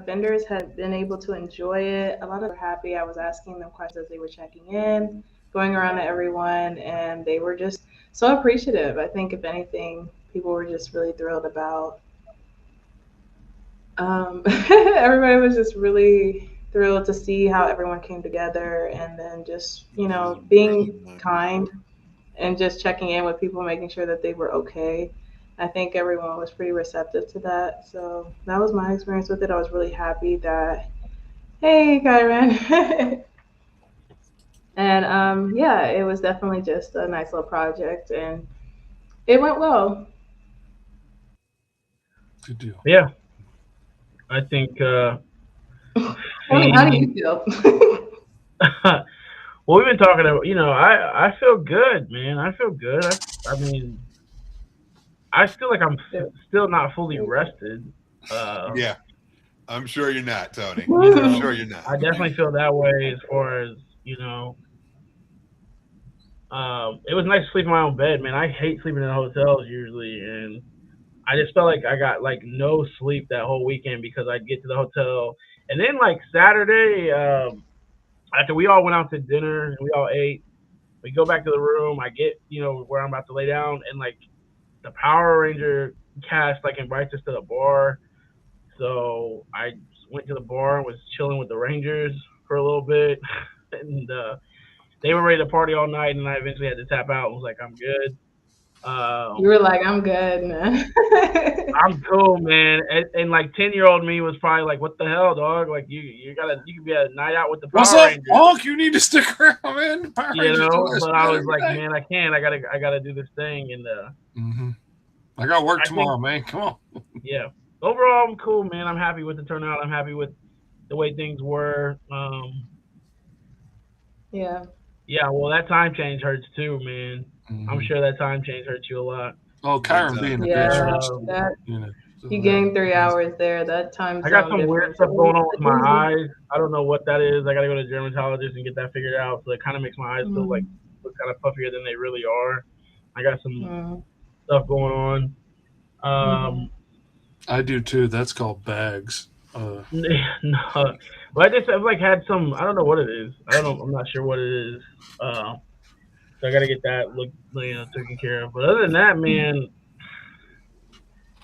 Vendors had been able to enjoy it. A lot of them were happy. I was asking them questions as they were checking in, going around to everyone, and they were just so appreciative. I think, if anything, people were just really thrilled about. Everybody was just really thrilled to see how everyone came together, and then just, being kind and just checking in with people, making sure that they were okay. I think everyone was pretty receptive to that. So that was my experience with it. I was really happy that, hey, Kyron. And yeah, it was definitely just a nice little project, and it went well. Good deal. Yeah. I think How do you feel? well, we've been talking about, I feel good, man. I feel good. I mean, I feel like I'm still not fully rested. Yeah, I'm sure you're not, Tony. I'm I'm sure you're not. I definitely feel that way as far as, it was nice to sleep in my own bed, man. I hate sleeping in hotels usually, and I just felt like I got like no sleep that whole weekend because I'd get to the hotel, and then like Saturday, after we all went out to dinner and we all ate, we go back to the room. I get, where I'm about to lay down, and like the Power Ranger cast like invites us to the bar. So I went to the bar and was chilling with the Rangers for a little bit, and they were ready to party all night, and I eventually had to tap out and was like, I'm good. You were like, I'm good, man. I'm cool, man. And like 10-year-old me was probably like, what the hell, dog? Like you could be a night out with the Power Rangers. Honk? You need to stick around, man. Power Rangers but I was like, man, I can't. I gotta do this thing, and I got work tomorrow, man. Come on. Yeah. Overall, I'm cool, man. I'm happy with the turnout. I'm happy with the way things were. Yeah. Yeah. Well, that time change hurts too, man. I'm sure that time change hurts you a lot. Oh, Kyron being a bitch. You gained 3 hours there. That time. I got some weird stuff going on with my eyes. I don't know what that is. I got to go to a dermatologist and get that figured out. So it kind of makes my eyes feel like look kind of puffier than they really are. I got some stuff going on. I do too. That's called bags. No, but I've like had some. I don't know what it is. I don't know. I'm not sure what it is. So I got to get that taken care of. But other than that, man,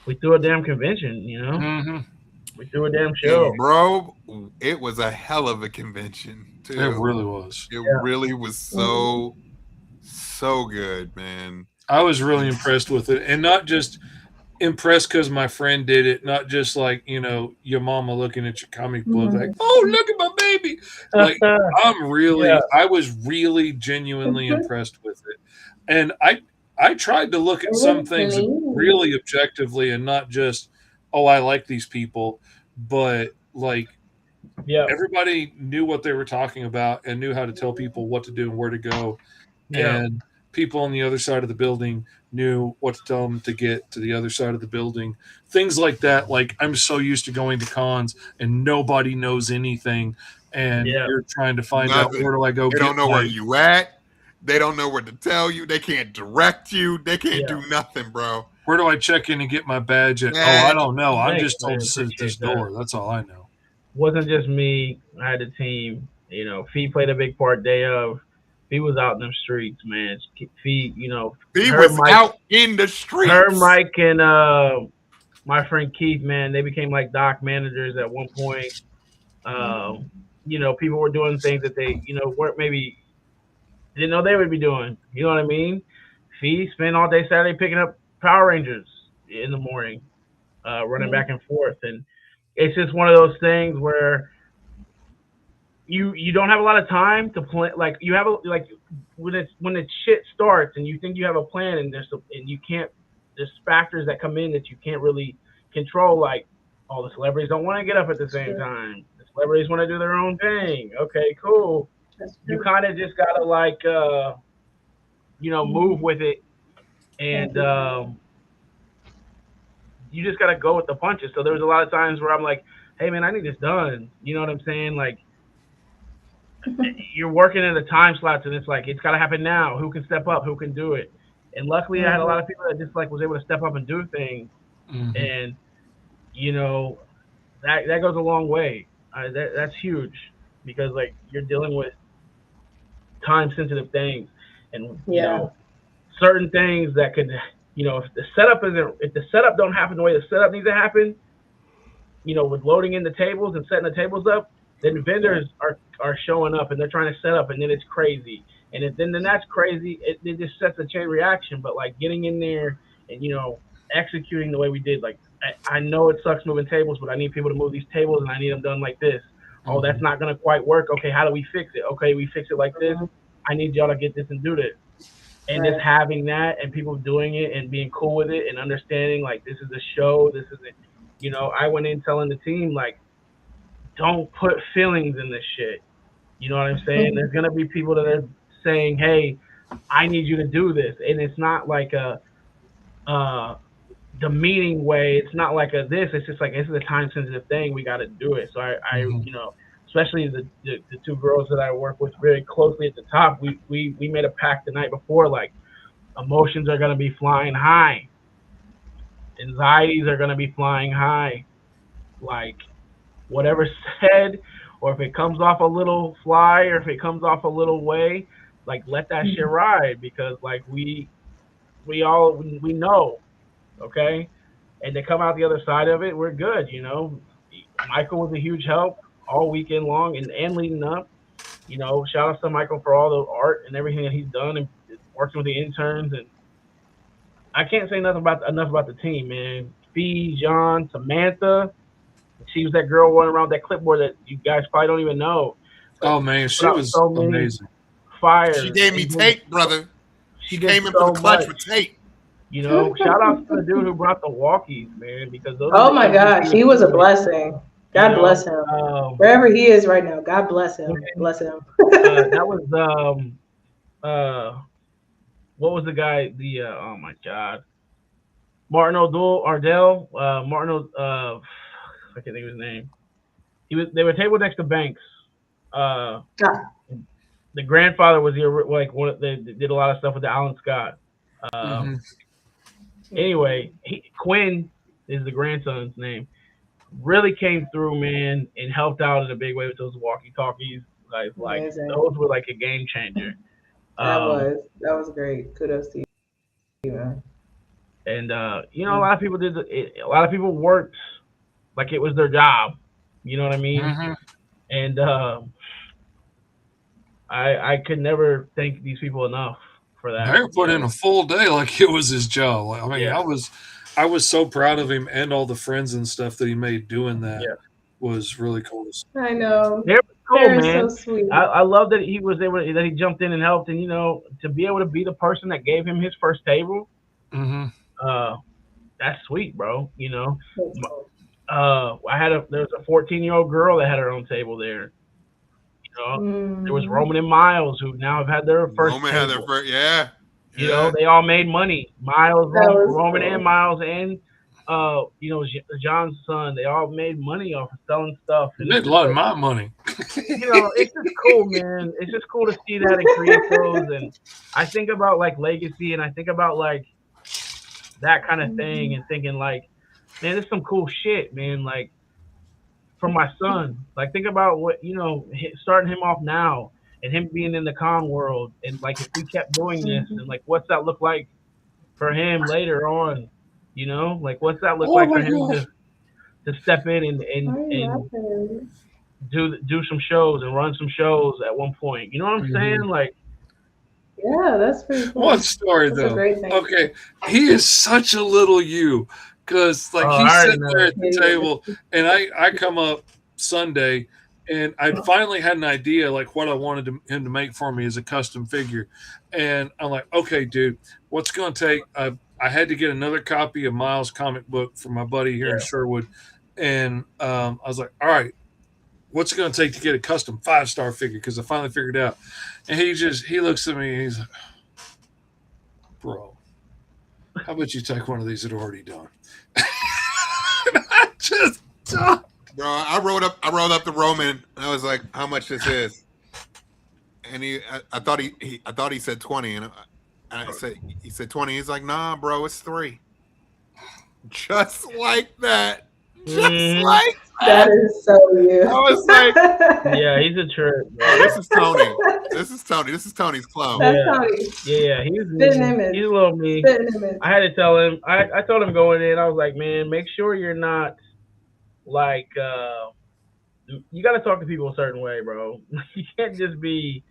we threw a damn convention. We threw a damn show, yeah, bro. It was a hell of a convention too. It really was. It really was so good, man. I was really impressed with it, and not just impressed because my friend did it, not just like your mama looking at your comic book like, oh, look at my baby. Like I was really genuinely impressed with it, and I tried to look at some things really objectively and not just, oh, I like these people, but like everybody knew what they were talking about and knew how to tell people what to do and where to go, and people on the other side of the building knew what to tell them to get to the other side of the building. Things like that. Like, I'm so used to going to cons and nobody knows anything, and you're trying to find out, where do I go? They don't know where you at. They don't know what to tell you. They can't direct you. They can't do nothing, bro. Where do I check in and get my badge at? Oh, I don't know. I'm just told to sit at this door. That's all I know. Wasn't just me. I had a team. Fee played a big part day of. He was out in the streets, man. He was out in the streets. Her, Mike, and my friend Keith, man, they became like dock managers at one point. People were doing things that they, weren't maybe didn't know they would be doing. You know what I mean? Fee spent all day Saturday picking up Power Rangers in the morning, running back and forth, and it's just one of those things where you don't have a lot of time to plan. Like you have when the shit starts and you think you have a plan and you can't. There's factors that come in that you can't really control. Like all the celebrities don't want to get up at the same time. The Celebrities want to do their own thing. Okay, cool. You kind of just gotta like move with it, and you just gotta go with the punches. So there was a lot of times where I'm like, hey man, I need this done. You know what I'm saying? Like you're working in the time slots, and it's like it's gotta happen now. Who can step up? Who can do it? And luckily, I had a lot of people that just like was able to step up and do things, and that goes a long way. That's huge because like you're dealing with time sensitive things, and certain things that could if the setup don't happen the way the setup needs to happen, with loading in the tables and setting the tables up, then vendors are showing up and they're trying to set up, and then it's crazy, and then that's crazy. It just sets a chain reaction. But like getting in there and executing the way we did, like I know it sucks moving tables, but I need people to move these tables and I need them done like this. Oh, that's not going to quite work. Okay, how do we fix it? Okay, we fix it like this. I need y'all to get this and do this. And just having that and people doing it and being cool with it and understanding like this is a show, this isn't, I went in telling the team like, don't put feelings in this shit. You know what I'm saying? There's going to be people that are saying, hey, I need you to do this. And it's not like a demeaning way. It's not like it's just like, this is a time sensitive thing. We got to do it. So I especially the two girls that I work with very closely at the top, we made a pact the night before, like emotions are going to be flying high. Anxieties are going to be flying high. Like whatever's said, or if it comes off a little fly or if it comes off a little way, like let that shit ride, because like we know, okay? And to come out the other side of it, we're good, Michael was a huge help all weekend long and leading up. Shout out to Michael for all the art and everything that he's done and working with the interns. And I can't say enough about the team, man. Fee, John, Samantha. She was that girl running around that clipboard that you guys probably don't even know. Oh man, she was so amazing. Fire. She gave me tape, brother. She came in so for the clutch with tape. Shout out to the dude who brought the walkies, man, because those. Oh my gosh, he was a blessing. God bless him. Wherever he is right now, God bless him. Bless him. That was what was the guy? Oh my God, Martin Ardell. I can't think of his name. They were table next to Banks. The grandfather was they did a lot of stuff with the Alan Scott. Anyway, Quinn is the grandson's name. Really came through, man, and helped out in a big way with those walkie-talkies. Like those were like a game changer. That was great. Kudos to you, man. And a lot of people a lot of people worked like it was their job. You know what I mean? And I could never thank these people enough for that. Barry put in a full day like it was his job. I mean, I was so proud of him and all the friends and stuff that he made doing that. Was really cool. I know. They're cool, man. So sweet. I love that he was able that he jumped in and helped, and to be able to be the person that gave him his first table. That's sweet, bro. There was a 14-year-old girl that had her own table there. There was Roman and Miles who now have had their first. Roman had their first, they all made money. Roman and Miles and John's son, they all made money off of selling stuff. They made a lot of my money. It's just cool, man. It's just cool to see that and create those. And I think about like legacy, and I think about like that kind of thing, and thinking like, man, there's some cool shit, man. Like for my son, like think about what starting him off now and him being in the con world, and like if we kept doing this, and like what's that look like for him later on? Like what's that look like for him to step in and do some shows and run some shows at one point? You know what I'm saying? Like, yeah, that's pretty cool. One story though. Okay, he is such a little you, because like he's sitting there at the table, and I come up Sunday, and I finally had an idea like what I wanted him to make for me as a custom figure, and I'm like, okay, dude, what's going to take? I had to get another copy of Miles' comic book from my buddy here in Sherwood, and I was like, all right, what's it going to take to get a custom 5-star figure? Because I finally figured it out. And he looks at me and he's like, bro, how about you take one of these that are already done? And I just don't. Bro, I rolled up the Roman and I was like, how much this is? And I thought he said 20, and I said he said 20. He's like, nah, bro, it's 3. Just like that. Just like that is so you. I was like, yeah, he's a trip. this is Tony. This is Tony. This is Tony's clone. That's Tony. Yeah, he's image. He's a little me. I had to tell him. I told him going in. I was like, man, make sure you're not like you got to talk to people a certain way, bro. You can't just be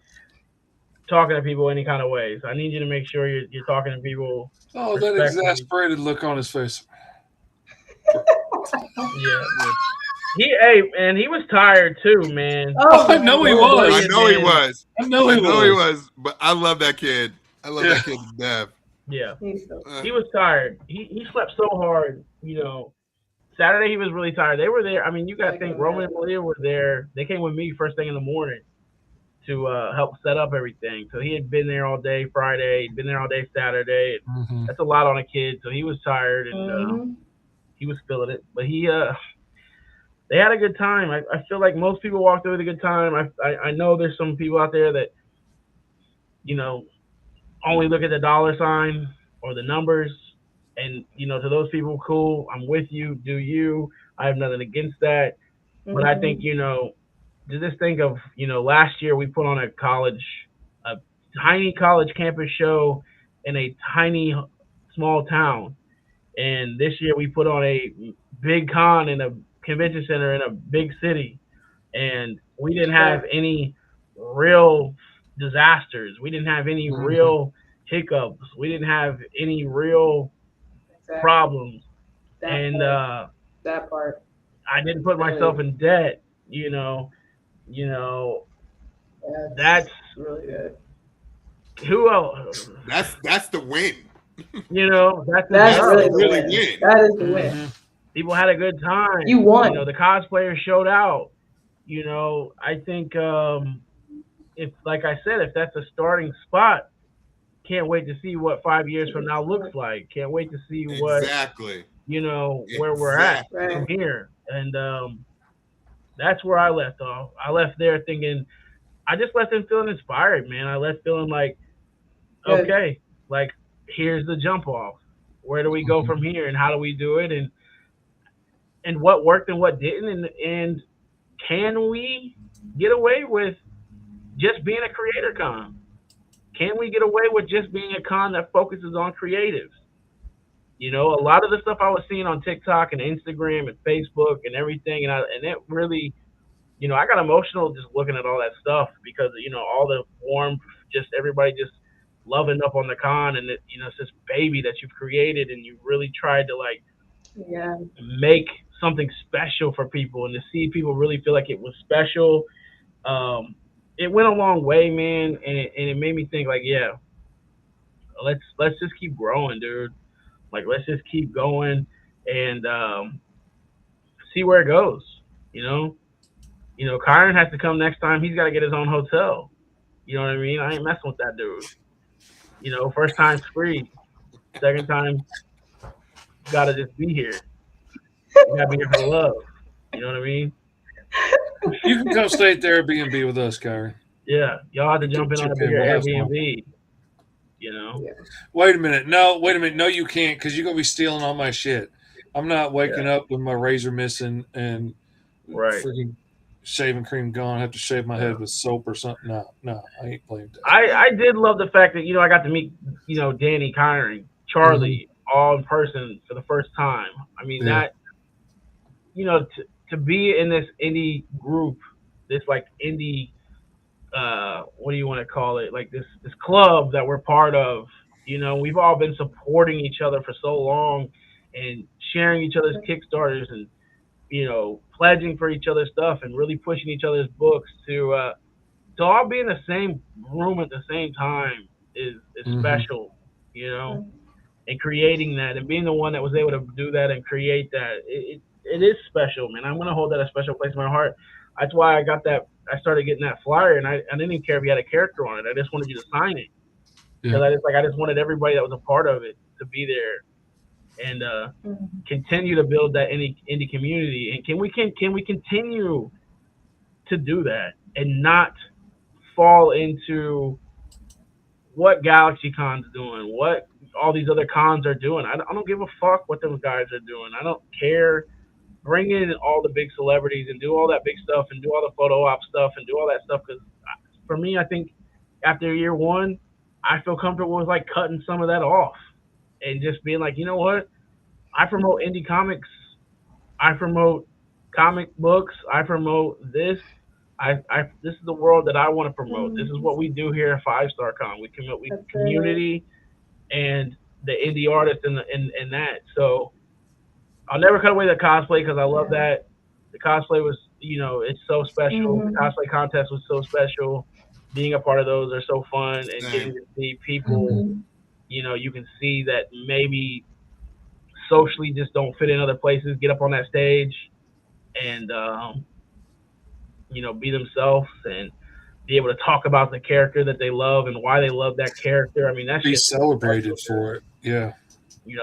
talking to people any kind of way. So I need you to make sure you're talking to people. Oh, that exasperated look on his face. Yeah. He was tired too, man. Oh, I know he was. I know he was. I know he was. But I love that kid. I love that kid to death. Yeah. He was tired. He slept so hard, you know. Saturday he was really tired. They were there. I mean, you gotta think Roman and Malia were there. They came with me first thing in the morning to help set up everything. So he had been there all day Friday, he'd been there all day Saturday. Mm-hmm. That's a lot on a kid. So he was tired and he was feeling it. But they had a good time. I feel like most people walked away with a good time. I know there's some people out there that, you know, only look at the dollar sign or the numbers. And, you know, to those people, cool, I'm with you, do you. I have nothing against that. Mm-hmm. But I think, you know, just think of, you know, last year we put on a tiny college campus show in a tiny small town. And this year we put on a big con in a convention center in a big city. And we didn't have any real disasters. We didn't have any real hiccups. We didn't have any real problems. That part. I didn't put myself in debt, you know. That's really good. Who else? That's the win. You know, that's really win. That is the win. Mm-hmm. People had a good time. You won. You know, the cosplayers showed out. You know, I think if, like I said, if that's a starting spot, can't wait to see what 5 years from now looks like. Can't wait to see what you know where we're at from here. And that's where I left off. I left there thinking, I just left them feeling inspired, man. I left feeling like, okay, like here's the jump off. Where do we go from here, and how do we do it, and what worked and what didn't, and can we get away with just being a creator con? Can we get away with just being a con that focuses on creatives? You know, a lot of the stuff I was seeing on TikTok and Instagram and Facebook and everything, and it really, you know, I got emotional just looking at all that stuff because, you know, all the warmth, just everybody just loving up on the con, and it, you know, it's this baby that you've created and you really tried to like make something special for people, and to see people really feel like it was special. It went a long way, man, and it made me think like, yeah, let's just keep growing, dude. Like, let's just keep going and see where it goes. You know, Kyron has to come next time. He's got to get his own hotel. You know what I mean? I ain't messing with that dude. You know, first time's free. Second time, got to just be here. You got to be here for the love. You know what I mean? You can come stay at the Airbnb with us, Kyron. Yeah, y'all have to jump in on a bigger Airbnb. You know. Yeah. Wait a minute. No, you can't, because you're gonna be stealing all my shit. I'm not waking up with my razor missing and freaking shaving cream gone. I have to shave my head with soap or something. No, I ain't playing that. I did love the fact that, you know, I got to meet, you know, Danny, Kyron, Charlie, all in person for the first time. I mean, that, you know, to be in this indie group, this like indie, what do you want to call it? Like this club that we're part of. You know, we've all been supporting each other for so long and sharing each other's Kickstarters and, you know, pledging for each other's stuff and really pushing each other's books to all be in the same room at the same time is special, you know, and creating that and being the one that was able to do that and create that. It is special, man. I'm going to hold that a special place in my heart. That's why I got that. I started getting that flyer, and I didn't even care if you had a character on it. I just wanted you to sign it because I just wanted everybody that was a part of it to be there and continue to build that indie community. And can we continue to do that and not fall into what GalaxyCon's doing, what all these other cons are doing? I don't give a fuck what those guys are doing. I don't care. Bring in all the big celebrities and do all that big stuff and do all the photo op stuff and do all that stuff. Because for me, I think after year one, I feel comfortable with like cutting some of that off and just being like, you know what? I promote indie comics. I promote comic books. I promote this. This is the world that I want to promote. This is what we do here at Fivestar Con. We promote community and the indie artists and that. So I'll never cut away the cosplay because I love that. The cosplay was, it's so special. The cosplay contest was so special. Being a part of those are so fun, and getting to see people, you can see that maybe socially just don't fit in other places, get up on that stage and, be themselves and be able to talk about the character that they love and why they love that character. I mean, that's be just celebrated for it. Yeah.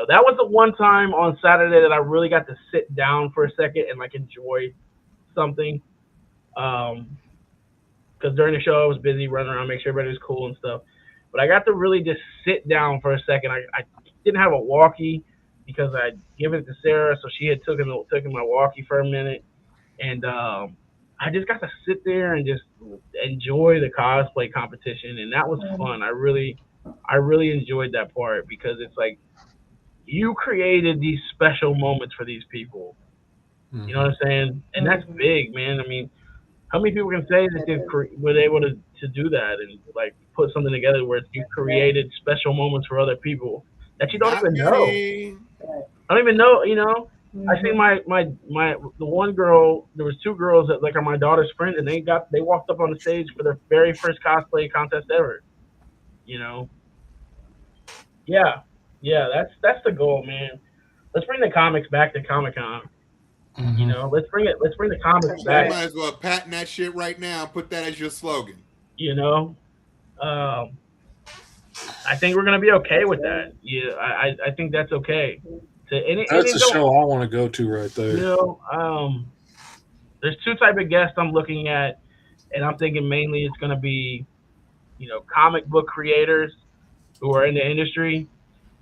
That was the one time on Saturday that I really got to sit down for a second and like enjoy something. Because during the show I was busy running around, make sure everybody was cool and stuff. But I got to really just sit down for a second. I didn't have a walkie because I'd given it to Sarah, so she had taken my walkie for a minute, and I just got to sit there and just enjoy the cosplay competition, and that was fun. I really enjoyed that part because it's like you created these special moments for these people. You know what I'm saying? And that's big, man. I mean, how many people can say that they were able to do that and like put something together where you created special moments for other people that you don't even know? I don't even know, I think the one girl, there was two girls that like are my daughter's friends, and they walked up on the stage for their very first cosplay contest ever. Yeah, that's the goal, man. Let's bring the comics back to Comic Con. Let's bring the comics back. You might as well patent that shit right now. Put that as your slogan. I think we're gonna be okay with that. Yeah, I think that's okay. That's a show I want to go to right there. There's two type of guests I'm looking at, and I'm thinking mainly it's gonna be, comic book creators who are in the industry.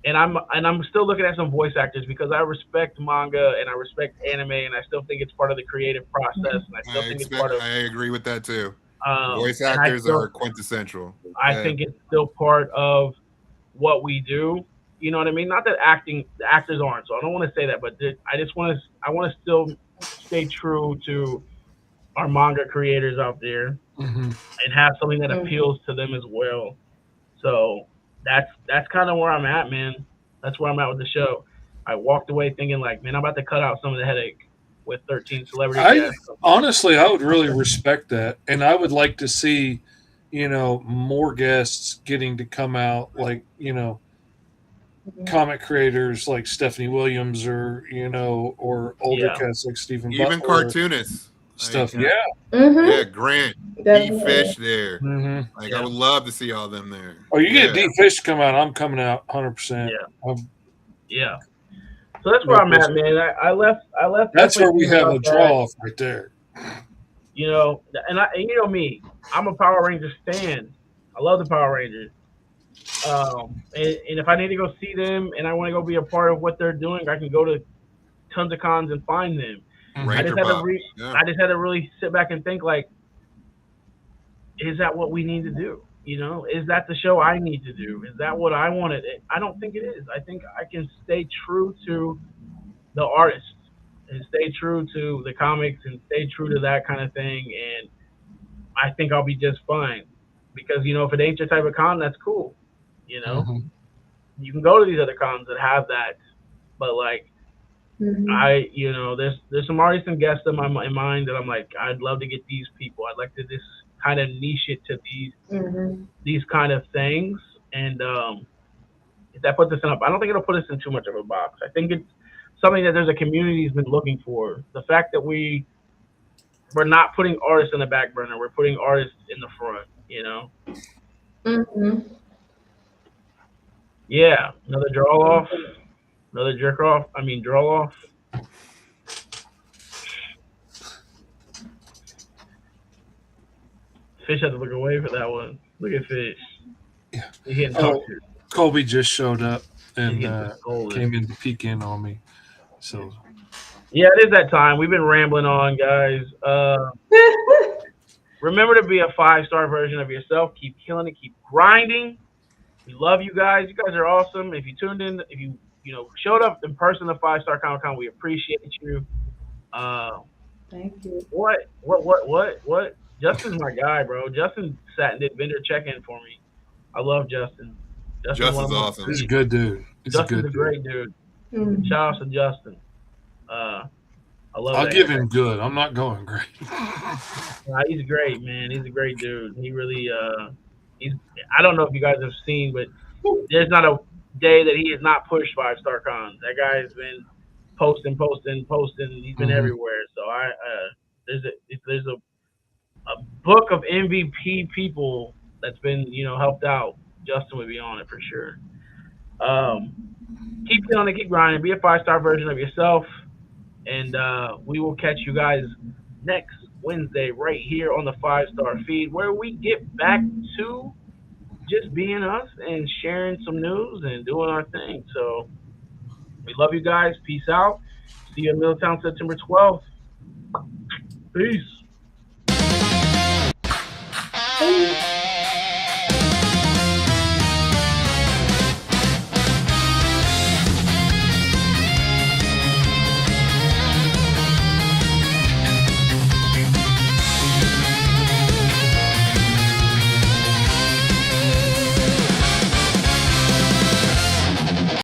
And I'm still looking at some voice actors because I respect manga and I respect anime, and I still think it's part of the creative process. And I still think it's part of. I agree with that too. Voice actors are quintessential. I think it's still part of what we do. You know what I mean? Not that the actors aren't. So I don't want to say that, but I want to still stay true to our manga creators out there and have something that appeals to them as well. So. That's kind of where I'm at, man. That's where I'm at with the show. I walked away thinking like, man, I'm about to cut out some of the headache with 13 celebrity guests. Honestly, I would really respect that, and I would like to see, more guests getting to come out, like comic creators like Stephanie Williams or or older cats like Stephen even Butler, cartoonists stuff. Yeah, Grant, D-Fish there. I would love to see all them there. Oh, you get D-Fish to come out, I'm coming out 100%. Yeah. So that's where I'm at, man. I left. That's where we have a draw off right there. And me, I'm a Power Ranger stan. I love the Power Rangers. And if I need to go see them and I want to go be a part of what they're doing, I can go to tons of cons and find them. I just had to really sit back and think like, is that what we need to do? Is that the show I need to do? Is that what I wanted? I don't think it is. I think I can stay true to the artist and stay true to the comics and stay true to that kind of thing. And I think I'll be just fine because, if it ain't your type of con, that's cool. You can go to these other cons that have that, but like, there's some artists and guests in my mind that I'm like, I'd love to get these people. I'd like to just kind of niche it to these kind of things. And if that puts us in I don't think it'll put us in too much of a box. I think it's something that there's a community's been looking for. The fact that we we're not putting artists in the back burner. We're putting artists in the front. You know. Mm-hmm. Yeah. Another draw off. Another jerk off. I mean, draw off. Fish had to look away for that one. Look at Fish. Yeah. He getting talked to. Colby just showed up and He's came in to peek in on me. So yeah, it is that time. We've been rambling on, guys. Remember to be a 5-star version of yourself. Keep killing it. Keep grinding. We love you guys. You guys are awesome. If you tuned in, if you showed up in person to 5-Star Comic Con, we appreciate you. Thank you. What? Justin's my guy, bro. Justin sat and did vendor check-in for me. I love Justin. Justin's awesome. he's a good dude. Justin's a great dude. Mm-hmm. Shout out to Justin. I love. I'll give him good. I'm not going great. Nah, he's great, man. He's a great dude. He really he's. I don't know if you guys have seen, but there's not a day that he has not pushed 5-Star Con. That guy has been posting. He's been everywhere. So there's a book of MVP people that's been helped out. Justin would be on it for sure. Keep killing it, keep grinding. Be a 5-star version of yourself, and we will catch you guys next Wednesday right here on the 5-Star Feed, where we get back to just being us and sharing some news and doing our thing. So we love you guys. Peace out. See you in Middletown September 12th. Peace.